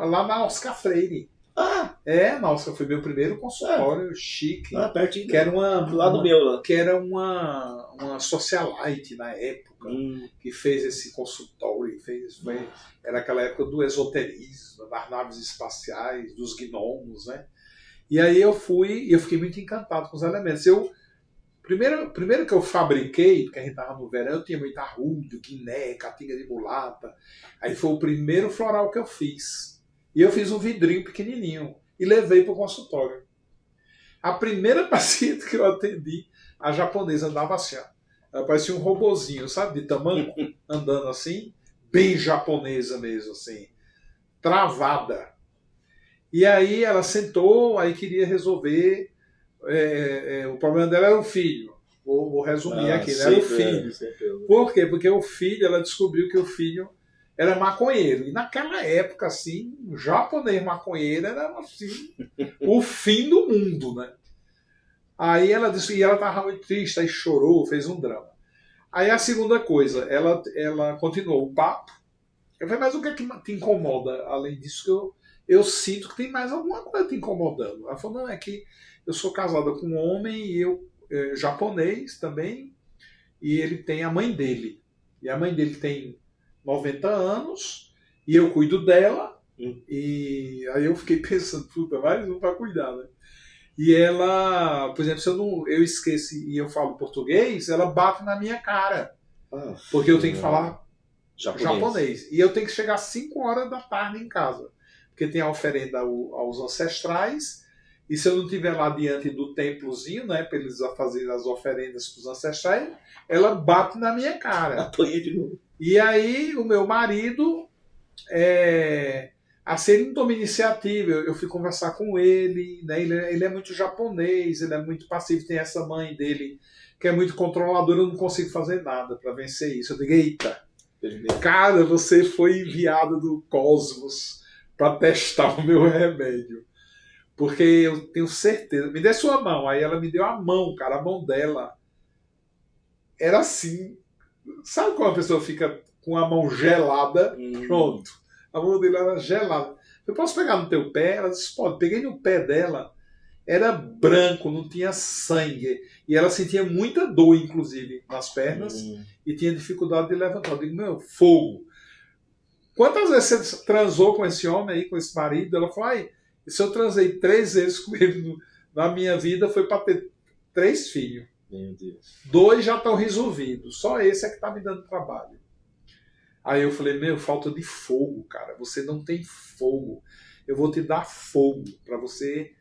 Lá na Oscar Freire. Na Oscar foi meu primeiro consultório chique. Pertinho. Que era do lado meu lá. Que era uma socialite na época, que fez esse consultório. Era aquela época do esoterismo, das naves espaciais, dos gnomos, né? E aí eu fiquei muito encantado com os elementos. Primeiro que eu fabriquei, porque a gente estava no verão, eu tinha muito arrudo, guiné, catinga de mulata. Aí foi o primeiro floral que eu fiz. E eu fiz um vidrinho pequenininho e levei para o consultório. A primeira paciente que eu atendi, a japonesa, andava assim, ó. Ela parecia um robozinho, sabe, de tamanco, andando assim, bem japonesa mesmo, assim, travada. E aí ela sentou, aí queria resolver. O problema dela era o filho. Vou resumir aqui, né? Era o filho. Por quê? Porque o filho, ela descobriu que o filho era maconheiro. E naquela época, assim, o japonês maconheiro era assim, o fim do mundo, né? Aí ela disse, e ela estava muito triste, aí chorou, fez um drama. Aí a segunda coisa, ela continuou o papo. Eu falei, mas o que é que te incomoda? Além disso, que eu sinto que tem mais alguma coisa te incomodando. Ela falou, não, é que eu sou casada com um homem e eu japonês também, e ele tem a mãe dele. E a mãe dele tem 90 anos, e eu cuido dela, e aí eu fiquei pensando, puta, mais um para cuidar, né? E ela, por exemplo, se eu esqueço e eu falo português, ela bate na minha cara. Porque eu tenho que falar japonês. E eu tenho que chegar às 5 horas da tarde em casa. Porque tem a oferenda aos ancestrais. E se eu não estiver lá diante do templozinho, né, para eles fazerem as oferendas para os ancestrais, ela bate na minha cara. Apanhei de novo. E aí o meu marido, Assim, ele não toma iniciativa, eu fui conversar com ele, né? Ele é muito japonês, ele é muito passivo, tem essa mãe dele que é muito controladora, eu não consigo fazer nada para vencer isso. Eu digo, eita, cara, você foi enviado do cosmos para testar o meu remédio. Porque eu tenho certeza. Me dê sua mão. Aí ela me deu a mão, cara. A mão dela era assim. Sabe quando a pessoa fica com a mão gelada? Pronto. A mão dele era gelada. Eu posso pegar no teu pé? Ela disse, pode. Peguei no pé dela. Era branco, não tinha sangue. E ela sentia muita dor, inclusive, nas pernas. E tinha dificuldade de levantar. Eu digo, meu, fogo. Quantas vezes você transou com esse homem aí, com esse marido? Ela falou, ai, se eu transei 3 vezes com ele na minha vida, foi para ter 3 filhos. Meu Deus. 2 já estão resolvidos. Só esse é que está me dando trabalho. Aí eu falei, meu, falta de fogo, cara. Você não tem fogo. Eu vou te dar fogo para você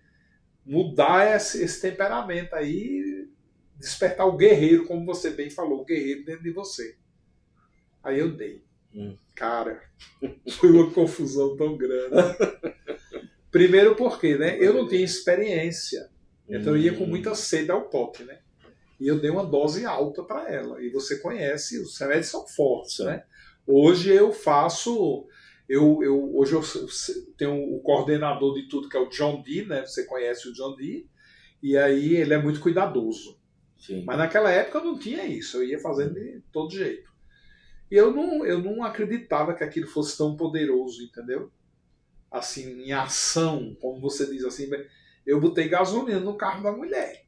mudar esse temperamento aí, despertar o guerreiro, como você bem falou, o guerreiro dentro de você. Aí eu dei. Cara, foi uma confusão tão grande. Primeiro porque, né, eu não tinha experiência. Então eu ia com muita sede ao pote, né? E eu dei uma dose alta para ela. E você conhece, os remédios são fortes, né? Hoje eu faço... Hoje eu tenho o coordenador de tudo, que é o John Dee, né? Você conhece o John Dee. E aí ele é muito cuidadoso. Sim. Mas naquela época eu não tinha isso. Eu ia fazendo de todo jeito. E eu não acreditava que aquilo fosse tão poderoso, entendeu? Assim, em ação, como você diz assim, eu botei gasolina no carro da mulher.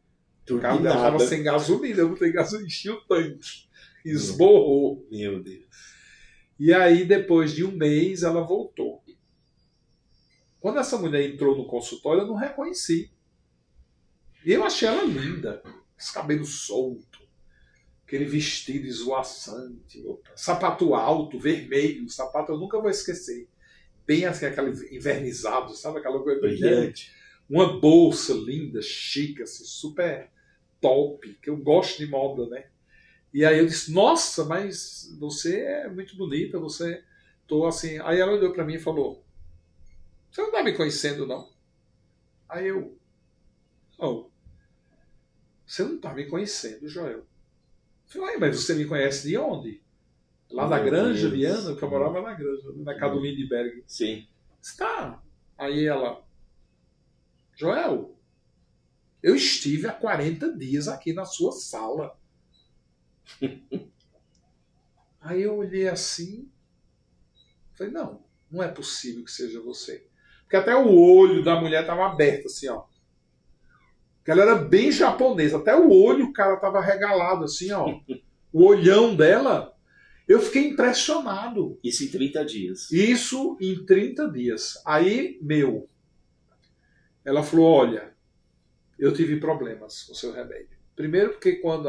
O carro dela estava sem gasolina, eu botei gasolina, enchi o tanque, esborrou. Meu Deus. E aí, depois de 1 mês, ela voltou. Quando essa mulher entrou no consultório, eu não reconheci. E eu achei ela linda, esse cabelo solto, aquele vestido esvoaçante, sapato alto, vermelho, sapato eu nunca vou esquecer. Bem assim, aquele invernizado, sabe? Aquela coisa brilhante. Uma bolsa linda, chique, assim, super top, que eu gosto de moda, né? E aí eu disse, nossa, mas você é muito bonita, você... Tô assim... Aí ela olhou pra mim e falou, você não tá me conhecendo, não? Aí eu... Não. Você não tá me conhecendo, Joel. Eu falei, mas você me conhece de onde? Lá da Granja, Viana, que eu morava na Granja, na casa do Lindbergh. Sim. Está. Aí ela, Joel, eu estive há 40 dias aqui na sua sala. Aí eu olhei assim, falei, não é possível que seja você. Porque até o olho da mulher estava aberto, assim, ó. Porque ela era bem japonesa, até o olho o cara estava regalado, assim, ó. O olhão dela... Eu fiquei impressionado. Isso em 30 dias. Isso em 30 dias. Aí, ela falou, olha, eu tive problemas com o seu remédio. Primeiro porque quando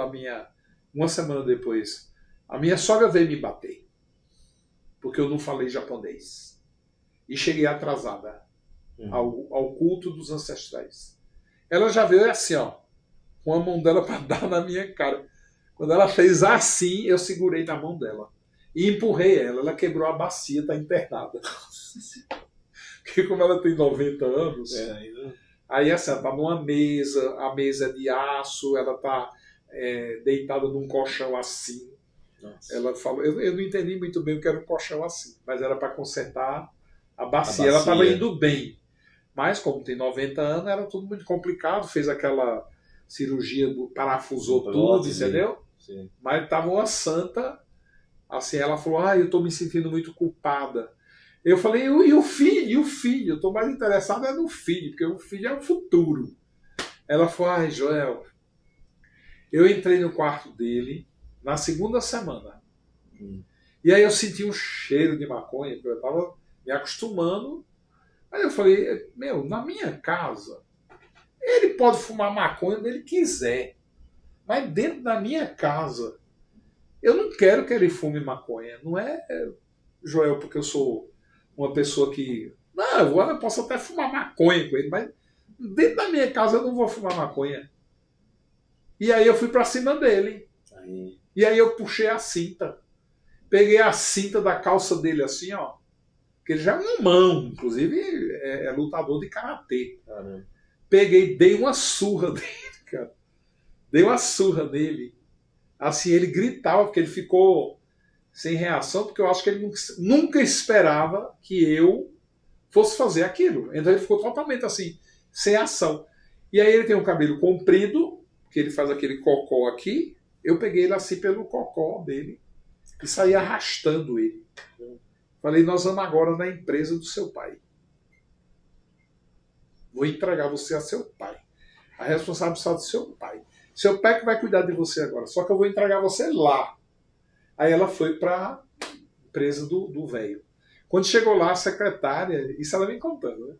uma semana depois, a minha sogra veio me bater. Porque eu não falei japonês. E cheguei atrasada ao culto dos ancestrais. Ela já veio assim, ó, com a mão dela para dar na minha cara. Quando ela fez assim, eu segurei na mão dela. E empurrei ela. Ela quebrou a bacia, está internada. Porque como ela tem 90 anos, aí assim, ela está numa mesa, a mesa é de aço, ela está deitada num colchão assim. Nossa. Ela falou, eu não entendi muito bem o que era um colchão assim, mas era para consertar a bacia. Ela estava indo bem. Mas como tem 90 anos, era tudo muito complicado. Fez aquela cirurgia, parafusou tudo, entendeu? Sim. Mas estava uma santa, assim, ela falou, eu estou me sentindo muito culpada. Eu falei, e o filho? E o filho? Eu estou mais interessado no filho, porque o filho é o futuro. Ela falou, Joel, eu entrei no quarto dele na 2ª semana. E aí eu senti um cheiro de maconha, porque eu estava me acostumando. Aí eu falei, na minha casa, ele pode fumar maconha onde ele quiser. Mas dentro da minha casa, eu não quero que ele fume maconha. Não é, Joel, porque eu sou uma pessoa que... Não, agora eu posso até fumar maconha com ele, mas dentro da minha casa eu não vou fumar maconha. E aí eu fui pra cima dele. E aí eu puxei a cinta. Peguei a cinta da calça dele assim, ó. porque ele já é um mão, inclusive é lutador de karatê. Caramba. Peguei, dei uma surra nele, cara. Dei uma surra nele. Assim, ele gritava, porque ele ficou sem reação, porque eu acho que ele nunca esperava que eu fosse fazer aquilo. Então ele ficou totalmente assim, sem ação. E aí ele tem um cabelo comprido, que ele faz aquele cocó aqui. Eu peguei ele assim pelo cocó dele e saí arrastando ele. Falei, nós vamos agora na empresa do seu pai. Vou entregar você a seu pai. A responsabilidade do seu pai. Seu pai que vai cuidar de você agora. Só que eu vou entregar você lá. Aí ela foi para a empresa do velho. Quando chegou lá, a secretária, isso ela vem contando, né?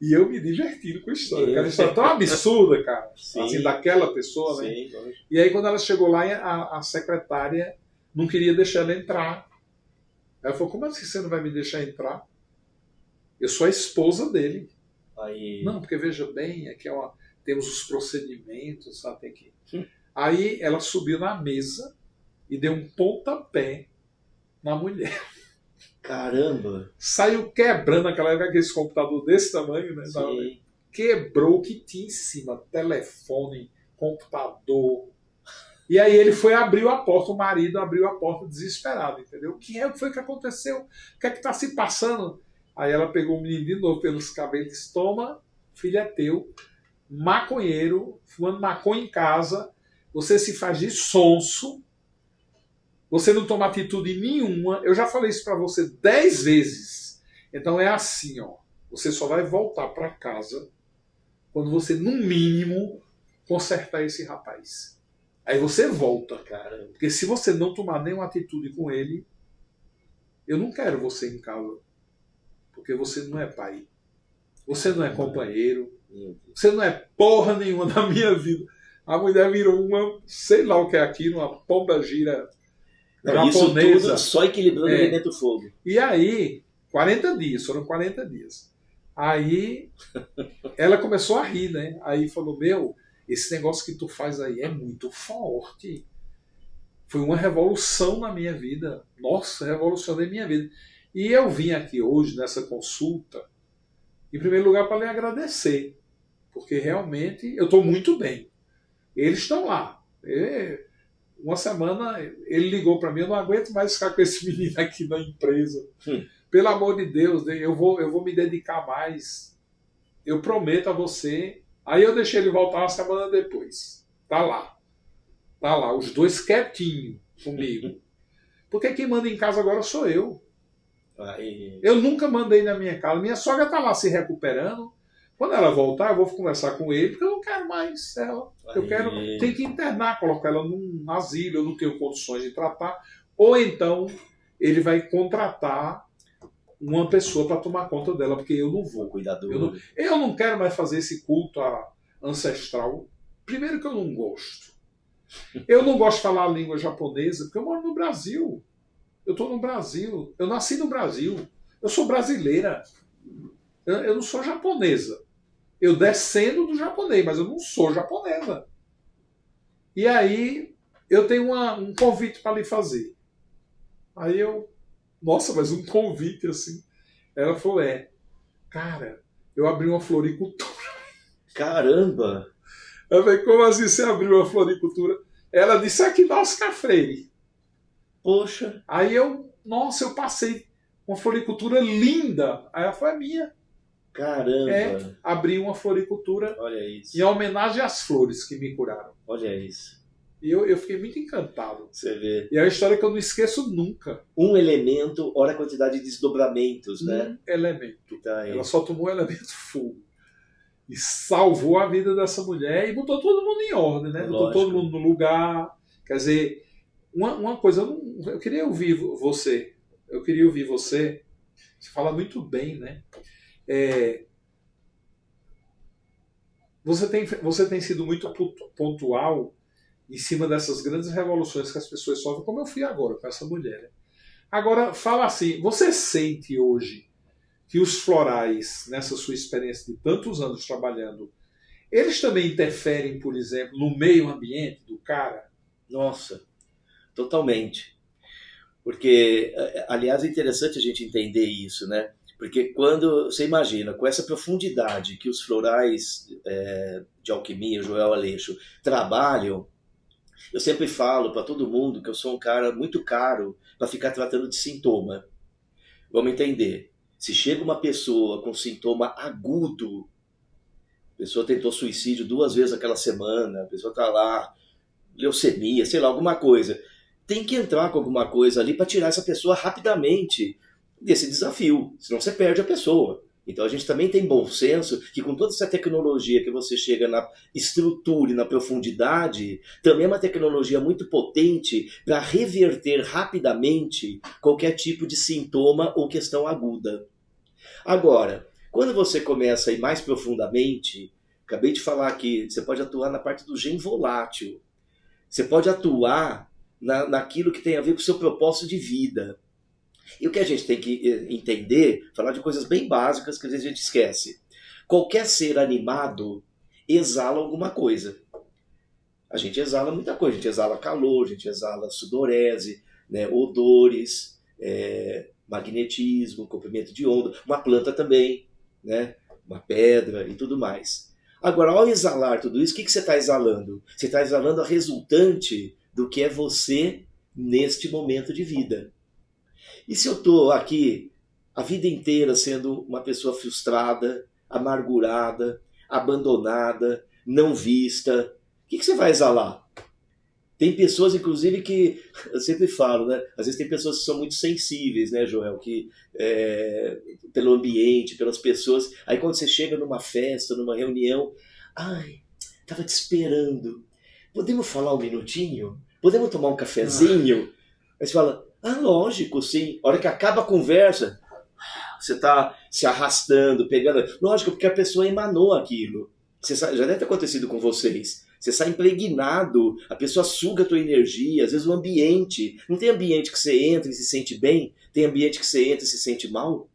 E eu me divertindo com a história. Aquela história tão absurda, cara. Sim. Assim, daquela pessoa, né? Sim. E aí quando ela chegou lá, a secretária não queria deixar ela entrar. Ela falou, como assim você não vai me deixar entrar? Eu sou a esposa dele. Aí... Não, porque veja bem, aqui temos os procedimentos, sabe? Tem que... Aí ela subiu na mesa e deu um pontapé na mulher. Caramba! Saiu quebrando aquela época, aquele computador desse tamanho, né? Sim. Quebrou o que tinha em cima, telefone, computador. E aí ele foi abrir a porta, o marido abriu a porta desesperado, entendeu? O que foi que aconteceu? O que é que está se passando? Aí ela pegou o menino de novo pelos cabelos e disse, toma, filho é teu, maconheiro, fumando maconha em casa, você se faz de sonso, você não toma atitude nenhuma, eu já falei isso para você 10 vezes. Então é assim, ó, você só vai voltar para casa quando você, no mínimo, consertar esse rapaz. Aí você volta, cara. Porque se você não tomar nenhuma atitude com ele, eu não quero você em casa. Porque você não é pai. Você não é companheiro. Você não é porra nenhuma da minha vida. A mulher virou uma, sei lá o que é aquilo, uma pomba gira japonesa. Isso tudo só equilibrando o elemento fogo. E aí, 40 dias, foram 40 dias. Aí ela começou a rir, né? Aí falou, meu, esse negócio que tu faz aí é muito forte. Foi uma revolução na minha vida. Nossa, revolucionei minha vida. E eu vim aqui hoje, nessa consulta, em primeiro lugar, para lhe agradecer. Porque realmente eu estou muito bem. Eles estão lá. Uma semana ele ligou para mim, eu não aguento mais ficar com esse menino aqui na empresa. Pelo amor de Deus, eu vou me dedicar mais. Eu prometo a você. Aí eu deixei ele voltar uma semana depois. Tá lá. Tá lá, os dois quietinhos comigo. Porque quem manda em casa agora sou eu. Aí... Eu nunca mandei na minha casa. Minha sogra tá lá se recuperando. Quando ela voltar, eu vou conversar com ele, porque eu não quero mais ela. Eu quero. Tem que internar, colocar ela num asilo, eu não tenho condições de tratar. Ou então ele vai contratar uma pessoa para tomar conta dela, porque eu não vou. Cuidador. Eu não quero mais fazer esse culto ancestral. Primeiro que eu não gosto. Eu não gosto de falar a língua japonesa, porque eu moro no Brasil. Eu estou no Brasil. Eu nasci no Brasil. Eu sou brasileira. Eu não sou japonesa. Eu descendo do japonês, mas eu não sou japonesa. E aí eu tenho um convite para lhe fazer. Aí eu... Nossa, mas um convite assim. Ela falou, cara, eu abri uma floricultura. Caramba! Eu falei, como assim você abriu uma floricultura? Ela disse, aqui na Oscar Freire. Poxa! Aí eu passei uma floricultura linda. Aí ela foi minha. Caramba! Abri uma floricultura. Olha isso. Em homenagem às flores que me curaram. Olha isso. E eu fiquei muito encantado. Você vê. E é uma história que eu não esqueço nunca. Um elemento, ora a quantidade de desdobramentos, né? Um elemento. Tá aí. Ela só tomou o elemento fogo. E salvou a vida dessa mulher e botou todo mundo em ordem, né? Botou todo mundo no lugar. Quer dizer, uma coisa, eu queria ouvir você. Eu queria ouvir você. Você fala muito bem, né? Você tem sido muito pontual em cima dessas grandes revoluções que as pessoas sofrem, como eu fui agora com essa mulher. Né? Agora, fala assim, você sente hoje que os florais, nessa sua experiência de tantos anos trabalhando, eles também interferem, por exemplo, no meio ambiente do cara? Nossa, totalmente. Porque, aliás, é interessante a gente entender isso, né? Porque quando você imagina, com essa profundidade que os florais de alquimia, Joel Aleixo, trabalham, eu sempre falo para todo mundo que eu sou um cara muito caro para ficar tratando de sintoma. Vamos entender. Se chega uma pessoa com sintoma agudo, a pessoa tentou suicídio 2 vezes naquela semana, a pessoa está lá, leucemia, sei lá, alguma coisa. Tem que entrar com alguma coisa ali para tirar essa pessoa rapidamente desse desafio, senão você perde a pessoa. Então a gente também tem bom senso que com toda essa tecnologia que você chega na estrutura e na profundidade, também é uma tecnologia muito potente para reverter rapidamente qualquer tipo de sintoma ou questão aguda. Agora, quando você começa a ir mais profundamente, acabei de falar que você pode atuar na parte do gen volátil, você pode atuar naquilo que tem a ver com o seu propósito de vida. E o que a gente tem que entender, falar de coisas bem básicas que às vezes a gente esquece. Qualquer ser animado exala alguma coisa. A gente exala muita coisa, a gente exala calor, a gente exala sudorese, né, odores, magnetismo, comprimento de onda, uma planta também, né, uma pedra e tudo mais. Agora, ao exalar tudo isso, o que você está exalando? Você está exalando a resultante do que é você neste momento de vida. E se eu estou aqui a vida inteira sendo uma pessoa frustrada, amargurada, abandonada, não vista, o que você vai exalar? Tem pessoas, inclusive, que, eu sempre falo, né? Às vezes tem pessoas que são muito sensíveis, né, Joel? Que, pelo ambiente, pelas pessoas. Aí quando você chega numa festa, numa reunião, ai, estava te esperando. Podemos falar um minutinho? Podemos tomar um cafezinho? Aí você fala, lógico, sim. A hora que acaba a conversa, você está se arrastando, pegando. Lógico, porque a pessoa emanou aquilo. Já deve ter acontecido com vocês. Você sai impregnado, a pessoa suga a tua energia, às vezes o ambiente. Não tem ambiente que você entra e se sente bem? Tem ambiente que você entra e se sente mal?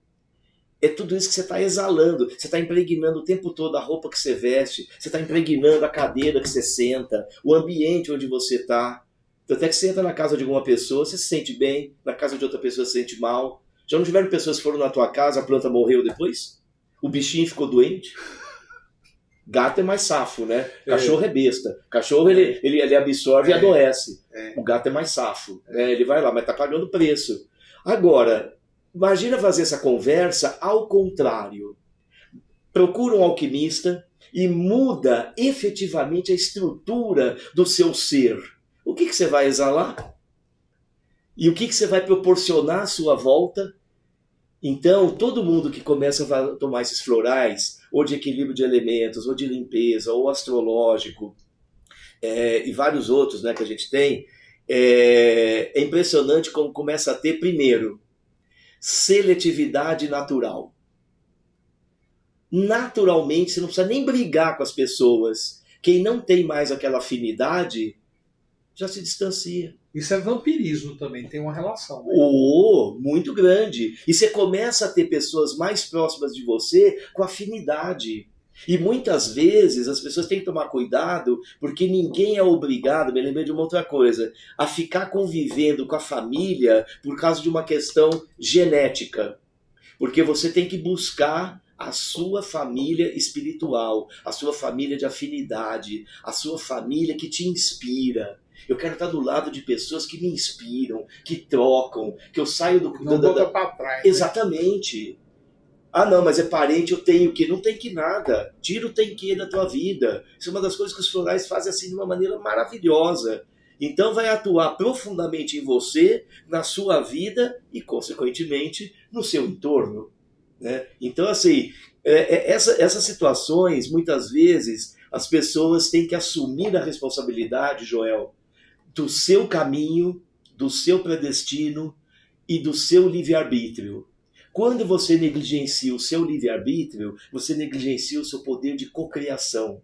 É tudo isso que você está exalando. Você está impregnando o tempo todo a roupa que você veste, você está impregnando a cadeira que você senta, o ambiente onde você está. Até que você entra na casa de alguma pessoa, você se sente bem, na casa de outra pessoa se sente mal. Já não tiveram pessoas que foram na tua casa, a planta morreu depois? O bichinho ficou doente? Gato é mais safo, né? Cachorro é besta. Cachorro ele absorve e adoece. O gato é mais safo. Ele vai lá, mas tá pagando preço. Agora, imagina fazer essa conversa ao contrário. Procura um alquimista e muda efetivamente a estrutura do seu ser. O que você vai exalar? E o que você vai proporcionar à sua volta? Então, todo mundo que começa a tomar esses florais, ou de equilíbrio de elementos, ou de limpeza, ou astrológico, e vários outros, né, que a gente tem, é impressionante como começa a ter, primeiro, seletividade natural. Naturalmente, você não precisa nem brigar com as pessoas. Quem não tem mais aquela afinidade, já se distancia. Isso é vampirismo também, tem uma relação. Né? Muito grande. E você começa a ter pessoas mais próximas de você com afinidade. E muitas vezes as pessoas têm que tomar cuidado, porque ninguém é obrigado, me lembrei de uma outra coisa, a ficar convivendo com a família por causa de uma questão genética. Porque você tem que buscar a sua família espiritual, a sua família de afinidade, a sua família que te inspira. Eu quero estar do lado de pessoas que me inspiram, que trocam, que eu saio do... Não volta para trás. Exatamente. Né? Não, mas é parente, eu tenho que... Não tem que nada. Tira o tem que da tua vida. Isso é uma das coisas que os florais fazem assim de uma maneira maravilhosa. Então vai atuar profundamente em você, na sua vida e, consequentemente, no seu entorno. Né? Então, assim, essas situações, muitas vezes, as pessoas têm que assumir a responsabilidade, Joel, do seu caminho, do seu predestino e do seu livre-arbítrio. Quando você negligencia o seu livre-arbítrio, você negligencia o seu poder de cocriação.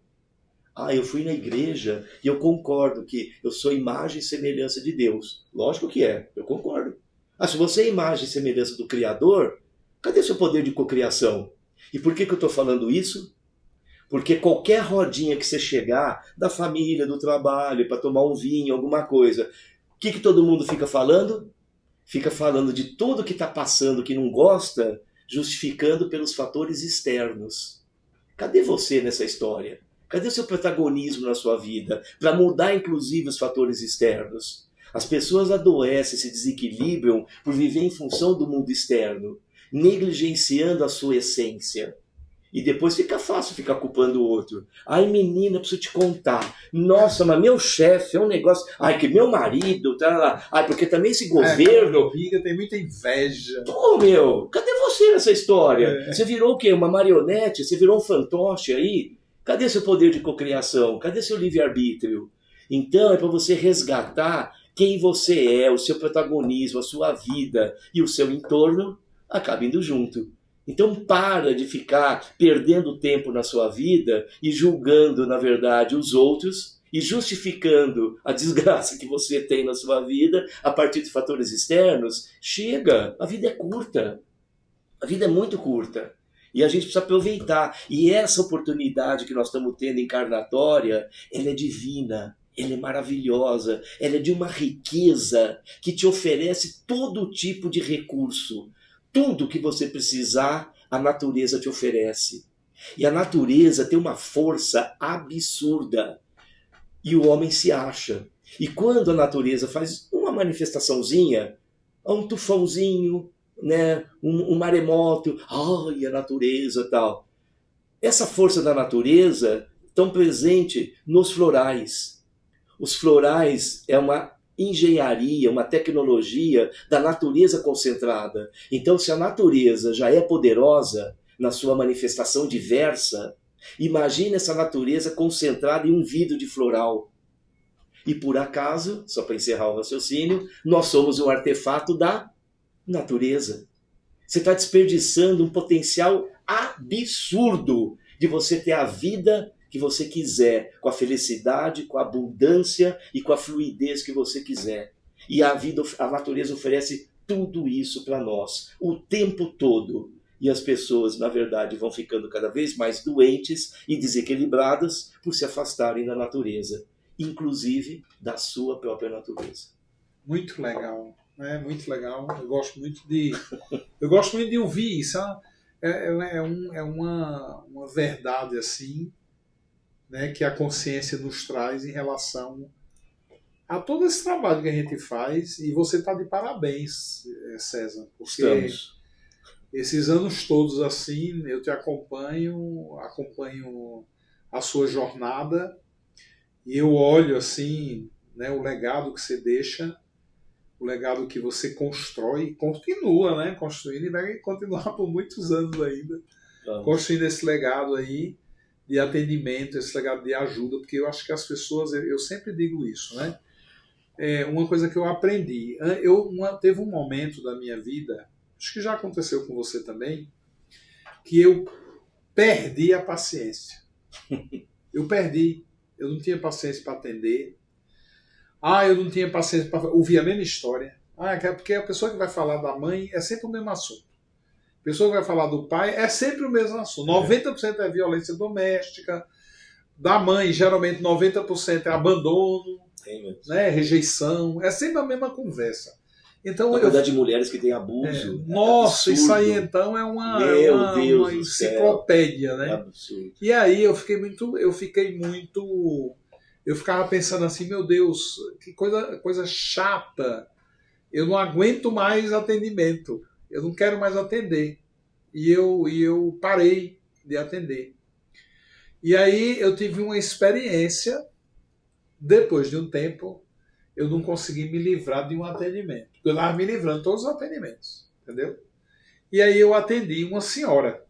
Eu fui na igreja e eu concordo que eu sou imagem e semelhança de Deus. Lógico que é, eu concordo. Se você é imagem e semelhança do Criador, cadê seu poder de cocriação? E por que eu estou falando isso? Porque qualquer rodinha que você chegar, da família, do trabalho, para tomar um vinho, alguma coisa, o que todo mundo fica falando? Fica falando de tudo que está passando, que não gosta, justificando pelos fatores externos. Cadê você nessa história? Cadê o seu protagonismo na sua vida? Para mudar, inclusive, os fatores externos. As pessoas adoecem, se desequilibram por viver em função do mundo externo, negligenciando a sua essência. E depois fica fácil ficar culpando o outro. Ai, menina, preciso te contar. Nossa, mas meu chefe é um negócio... Ai, que meu marido... Tá lá. Ai, porque também esse governo... Tem muita inveja. Pô, meu, cadê você nessa história? Você virou o quê? Uma marionete? Você virou um fantoche aí? Cadê seu poder de cocriação? Cadê seu livre-arbítrio? Então, é para você resgatar quem você é, o seu protagonismo, a sua vida e o seu entorno acaba indo junto. Então para de ficar perdendo tempo na sua vida e julgando, na verdade, os outros e justificando a desgraça que você tem na sua vida a partir de fatores externos. Chega, a vida é curta. A vida é muito curta. E a gente precisa aproveitar. E essa oportunidade que nós estamos tendo encarnatória, ela é divina. Ela é maravilhosa, ela é de uma riqueza que te oferece todo tipo de recurso. Tudo que você precisar, a natureza te oferece. E a natureza tem uma força absurda. E o homem se acha. E quando a natureza faz uma manifestaçãozinha, um tufãozinho, né, um maremoto, ai, a natureza tal. Essa força da natureza tão presente nos florais. Os florais é uma engenharia, uma tecnologia da natureza concentrada. Então, se a natureza já é poderosa na sua manifestação diversa, imagine essa natureza concentrada em um vidro de floral. E por acaso, só para encerrar o raciocínio, nós somos um artefato da natureza. Você está desperdiçando um potencial absurdo de você ter a vida que você quiser, com a felicidade, com a abundância e com a fluidez que você quiser. E a natureza oferece tudo isso para nós, o tempo todo. E as pessoas, na verdade, vão ficando cada vez mais doentes e desequilibradas por se afastarem da natureza, inclusive da sua própria natureza. Muito legal, né? Muito legal. Eu gosto muito de ouvir isso. É uma verdade assim, né, que a consciência nos traz em relação a todo esse trabalho que a gente faz. E você está de parabéns, César, porque Estamos. Esses anos todos assim, eu te acompanho a sua jornada e eu olho assim, né, o legado que você deixa, o legado que você constrói e continua, né, construindo, e vai continuar por muitos anos ainda, construindo esse legado aí de atendimento, esse legado de ajuda, porque eu acho que as pessoas, eu sempre digo isso, né? Uma coisa que eu aprendi, teve um momento da minha vida, acho que já aconteceu com você também, que eu perdi a paciência. Eu não tinha paciência para atender. Eu não tinha paciência para ouvir a mesma história. Porque a pessoa que vai falar da mãe é sempre o mesmo assunto. A pessoa que vai falar do pai é sempre o mesmo assunto. 90% é violência doméstica. Da mãe, geralmente 90% é abandono, né, rejeição. É sempre a mesma conversa. Então, a quantidade de mulheres que têm abuso. Nossa, isso aí então é uma enciclopédia, né? Absurdo. E aí eu ficava pensando assim, meu Deus, que coisa chata. Eu não aguento mais atendimento. Eu não quero mais atender. E eu parei de atender. E aí eu tive uma experiência, depois de um tempo, eu não consegui me livrar de um atendimento. Eu estava me livrando de todos os atendimentos, entendeu? E aí eu atendi uma senhora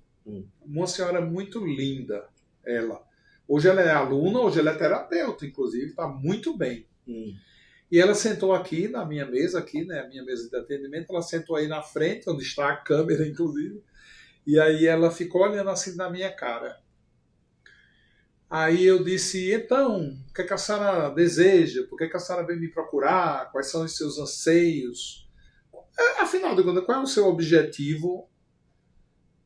muito linda, ela. Hoje ela é aluna, hoje ela é terapeuta, inclusive, está muito bem. E ela sentou aqui na minha mesa, aqui, né, a minha mesa de atendimento, ela sentou aí na frente, onde está a câmera, inclusive, e aí ela ficou olhando assim na minha cara. Aí eu disse, então, o que a senhora deseja? Por que a senhora veio me procurar? Quais são os seus anseios? Afinal de contas, qual é o seu objetivo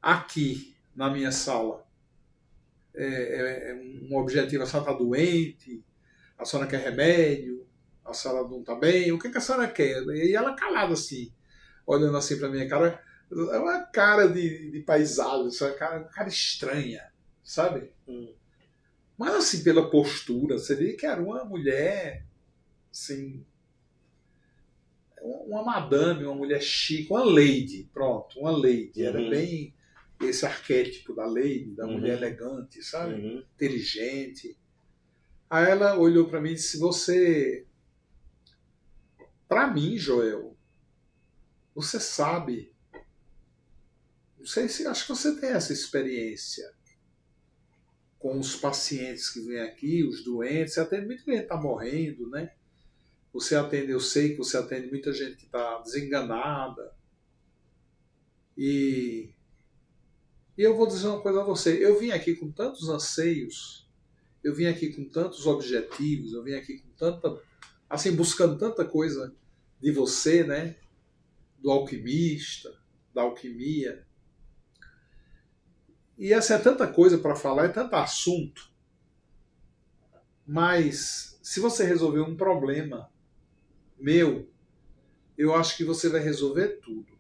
aqui na minha sala? Um objetivo, a senhora está doente? A senhora quer remédio? A senhora não está bem? O que a senhora quer? E ela calada assim, olhando assim para minha cara. É uma cara de paisagem, uma cara estranha, sabe? Mas assim, pela postura, você vê que era uma mulher, assim, uma madame, uma mulher chique, uma lady, pronto, uma lady. Era bem esse arquétipo da lady, da mulher elegante, sabe? Inteligente. Aí ela olhou para mim e disse: para mim, Joel, você sabe, não sei se, acho que você tem essa experiência com os pacientes que vêm aqui, os doentes, você atende muito gente que está morrendo, né? Você atende, eu sei que você atende muita gente que está desenganada. E eu vou dizer uma coisa a você, eu vim aqui com tantos anseios, eu vim aqui com tantos objetivos, eu vim aqui com tanta, assim, buscando tanta coisa de você, né? Do alquimista, da alquimia. E essa é tanta coisa para falar, é tanto assunto. Mas se você resolver um problema meu, eu acho que você vai resolver tudo.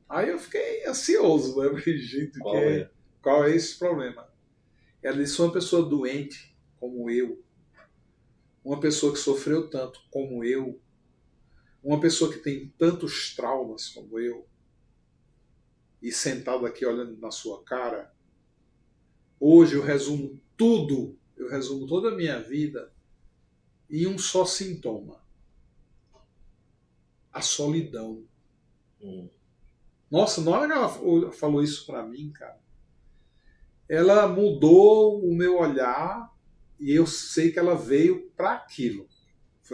Aí eu fiquei ansioso, né? Gente, qual é esse problema? Ela disse: uma pessoa doente como eu, uma pessoa que sofreu tanto como eu, uma pessoa que tem tantos traumas como eu, e sentado aqui olhando na sua cara, hoje eu resumo toda a minha vida em um só sintoma: a solidão. Nossa, na hora que ela falou isso pra mim, cara, ela mudou o meu olhar e eu sei que ela veio para aquilo.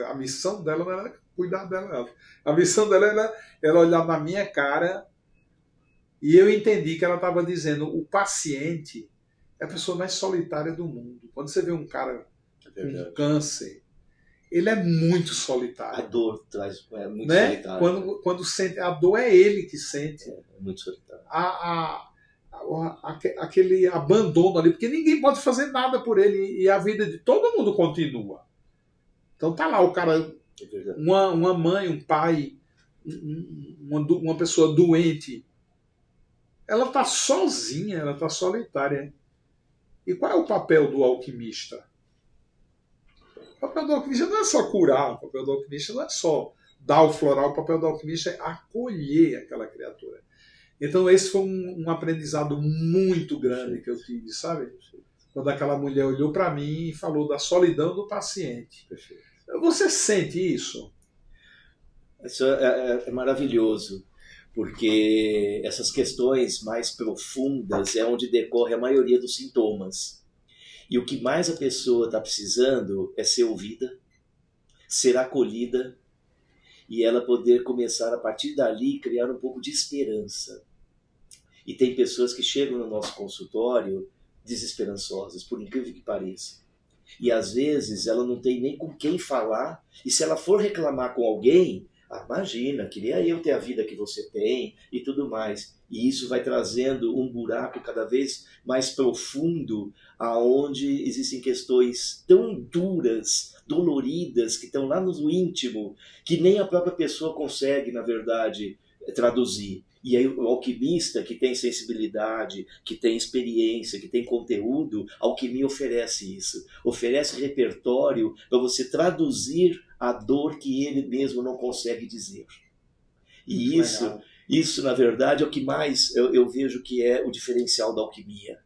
A missão dela não era cuidar dela. A missão dela era olhar na minha cara e eu entendi que ela estava dizendo: o paciente é a pessoa mais solitária do mundo. Quando você vê um cara com câncer, ele é muito solitário. A dor é muito solitário. Quando sente, a dor é ele que sente. É muito solitário. Aquele abandono ali, porque ninguém pode fazer nada por ele e a vida de todo mundo continua. Então tá lá o cara, uma mãe, um pai, uma pessoa doente, ela tá sozinha, ela tá solitária. E qual é o papel do alquimista? O papel do alquimista não é só curar, o papel do alquimista não é só dar o floral, o papel do alquimista é acolher aquela criatura. Então esse foi um aprendizado muito grande que eu tive, sabe? Quando aquela mulher olhou para mim e falou da solidão do paciente. Você sente isso? Isso é maravilhoso, porque essas questões mais profundas é onde decorre a maioria dos sintomas. E o que mais a pessoa está precisando é ser ouvida, ser acolhida, e ela poder começar a partir dali criar um pouco de esperança. E tem pessoas que chegam no nosso consultório desesperançosas, por incrível que pareça. E às vezes ela não tem nem com quem falar, e se ela for reclamar com alguém, imagina, queria eu ter a vida que você tem e tudo mais. E isso vai trazendo um buraco cada vez mais profundo, aonde existem questões tão duras, doloridas, que estão lá no íntimo, que nem a própria pessoa consegue, na verdade, traduzir. E aí o alquimista, que tem sensibilidade, que tem experiência, que tem conteúdo, a alquimia oferece isso. Oferece repertório para você traduzir a dor que ele mesmo não consegue dizer. E isso, na verdade, é o que mais eu vejo que é o diferencial da alquimia.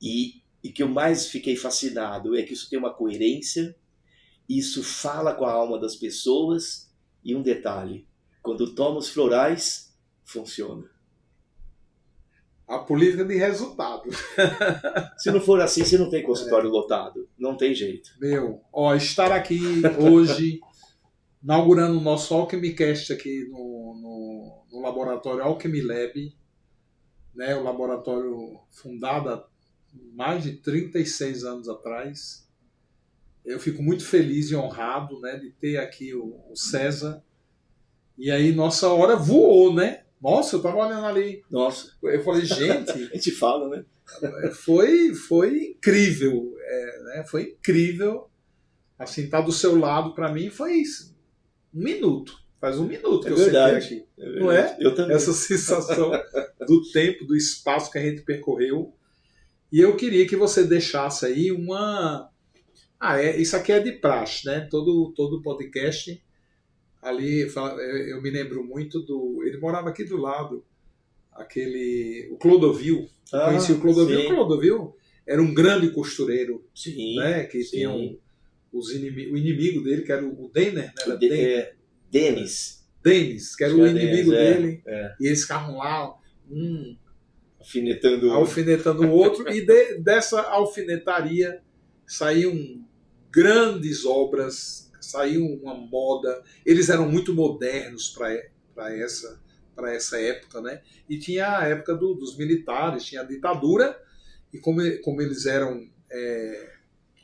E que eu mais fiquei fascinado é que isso tem uma coerência, isso fala com a alma das pessoas, e um detalhe: quando toma os florais, funciona. A política de resultado. Se não for assim, você não tem consultório lotado. Não tem jeito. Estar aqui hoje, inaugurando o nosso Alchemicast aqui no laboratório Alchemy Lab, né, o laboratório fundado há mais de 36 anos atrás. Eu fico muito feliz e honrado, né, de ter aqui o César. E aí nossa hora voou, né? Nossa, eu tava olhando ali. Nossa. Eu falei, gente... A gente fala, né? Foi incrível. Né? Foi incrível. Assim, estar do seu lado, para mim, foi isso. 1 minuto. Faz um minuto que É eu sentei verdade. aqui. É verdade. Não é? Eu também. Essa sensação do tempo, do espaço que a gente percorreu. E eu queria que você deixasse aí uma... isso aqui é de praxe, né? Todo podcast ali, eu me lembro muito do... Ele morava aqui do lado, o Clodovil. Eu conheci o Clodovil. Sim. O Clodovil era um grande costureiro, Sim, né? Que sim. tinha o inimigo dele, que era o Denner, né? Era Denis, que era o inimigo dele. É. E eles ficavam lá, alfinetando o outro. E dessa alfinetaria saíam grandes obras, saiu uma moda. Eles eram muito modernos para essa época, né? E tinha a época dos militares, tinha a ditadura, e como eles eram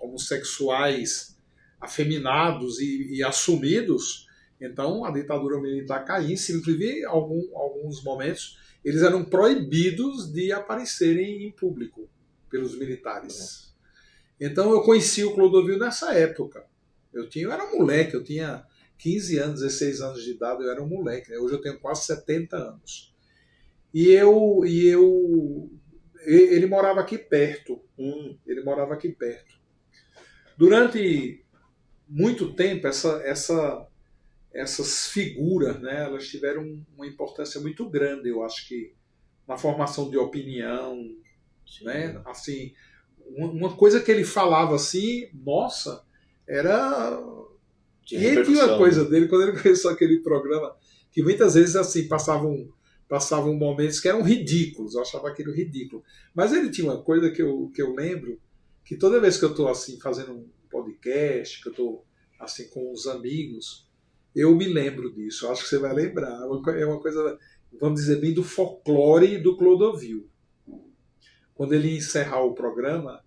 homossexuais afeminados e assumidos, então a ditadura militar caía, inclusive em alguns momentos eles eram proibidos de aparecerem em público pelos militares. Então eu conheci o Clodovil nessa época. Eu era um moleque, eu tinha 15 anos, 16 anos de idade, eu era um moleque, né? Hoje eu tenho quase 70 anos. Ele morava aqui perto. Ele morava aqui perto. Durante muito tempo, essas figuras, né, elas tiveram uma importância muito grande, eu acho que na formação de opinião, né? Assim, uma coisa que ele falava assim, nossa, era... E ele tinha uma coisa dele, quando ele começou aquele programa, que muitas vezes assim passavam momentos que eram ridículos, eu achava aquilo ridículo. Mas ele tinha uma coisa que eu lembro, que toda vez que eu estou assim, fazendo um podcast, que eu estou assim, com os amigos, eu me lembro disso, eu acho que você vai lembrar. É uma coisa, vamos dizer, bem do folclore do Clodovil. Quando ele ia encerrar o programa,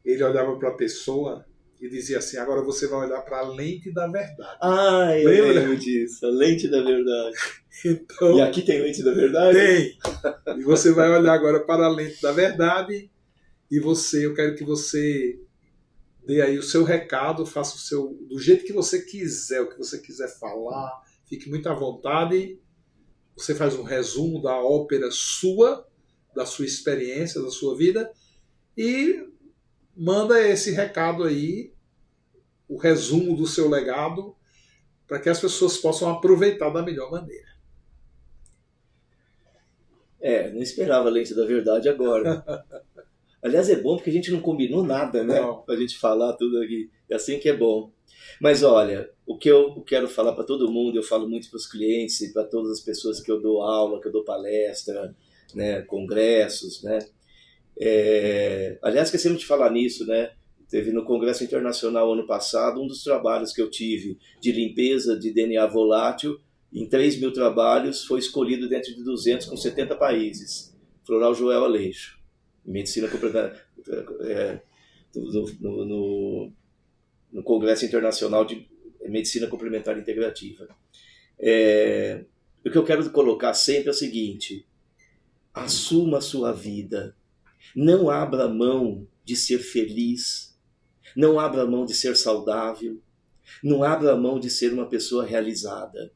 ele olhava para a pessoa e dizia assim: agora você vai olhar para a lente da verdade. Eu lembro disso, a lente da verdade. Então, e aqui tem lente da verdade? Tem. E você vai olhar agora para a lente da verdade e eu quero que você dê aí o seu recado, faça do jeito que você quiser, o que você quiser falar, fique muito à vontade. Você faz um resumo da ópera sua, da sua experiência, da sua vida, e manda esse recado aí, o resumo do seu legado, para que as pessoas possam aproveitar da melhor maneira. Não esperava a lente da verdade agora. Aliás, é bom porque a gente não combinou nada, né? Pra gente falar tudo aqui. É assim que é bom. Mas olha, o que eu quero falar para todo mundo, eu falo muito para os clientes e para todas as pessoas que eu dou aula, que eu dou palestra, né, congressos, né? Aliás, esquecemos de falar nisso, né? Teve no Congresso Internacional ano passado um dos trabalhos que eu tive de limpeza de DNA volátil. Em 3.000 trabalhos foi escolhido dentro de 200 com 70 países. Floral Joel Aleixo. Medicina complementar no Congresso Internacional de Medicina Complementar Integrativa. O que eu quero colocar sempre é o seguinte: assuma a sua vida, não abra mão de ser feliz, não abra mão de ser saudável, não abra mão de ser uma pessoa realizada.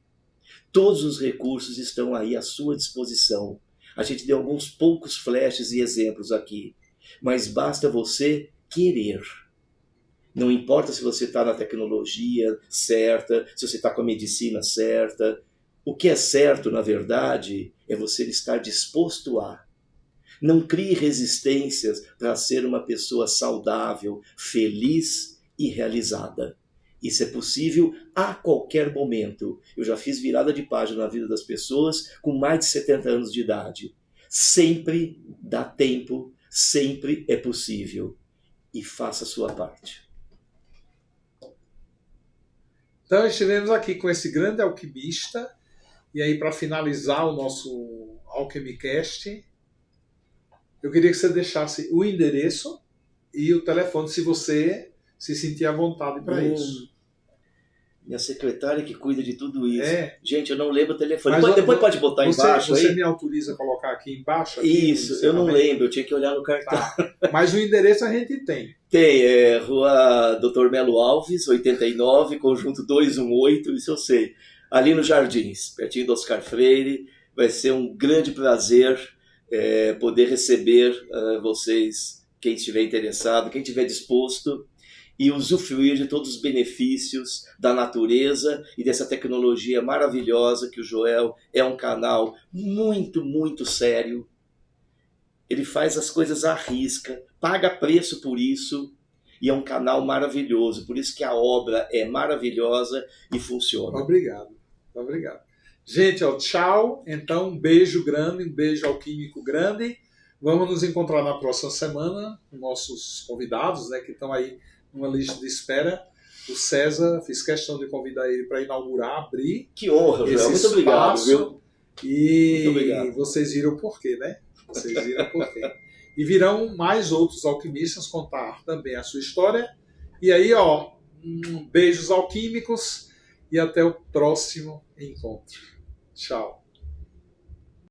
Todos os recursos estão aí à sua disposição. A gente deu alguns poucos flashes e exemplos aqui, mas basta você querer. Não importa se você está na tecnologia certa, se você está com a medicina certa. O que é certo, na verdade, é você estar disposto a. Não crie resistências para ser uma pessoa saudável, feliz e realizada. Isso é possível a qualquer momento. Eu já fiz virada de página na vida das pessoas com mais de 70 anos de idade. Sempre dá tempo, sempre é possível. E faça a sua parte. Então estivemos aqui com esse grande alquimista. E aí, para finalizar o nosso Alchemicast, eu queria que você deixasse o endereço e o telefone, se você se sentir à vontade para isso. Minha secretária que cuida de tudo isso. Gente, eu não lembro o telefone. Mas depois pode botar embaixo você aí? Me autoriza a colocar aqui embaixo? Aqui, isso, eu não lembro. Eu tinha que olhar no cartão. Tá. Mas o endereço a gente tem. Rua Dr. Melo Alves, 89, conjunto 218, isso eu sei. ali nos Jardins, pertinho do Oscar Freire. Vai ser um grande prazer poder receber vocês, quem estiver interessado, quem estiver disposto, e usufruir de todos os benefícios da natureza e dessa tecnologia maravilhosa que o Joel é um canal muito, muito sério. Ele faz as coisas à risca, paga preço por isso, e é um canal maravilhoso. Por isso que a obra é maravilhosa e funciona. Obrigado. Obrigado. Gente, ó, tchau. Então, um beijo grande, um beijo alquímico grande. Vamos nos encontrar na próxima semana com nossos convidados, né, que estão aí numa lista de espera. O César, fiz questão de convidar ele para inaugurar, abrir. Que honra, Joel. Muito obrigado, viu? E muito obrigado. Vocês viram o porquê, né? Vocês viram o porquê. E virão mais outros alquimistas contar também a sua história. E aí, ó, beijos alquímicos e até o próximo encontro. Tchau.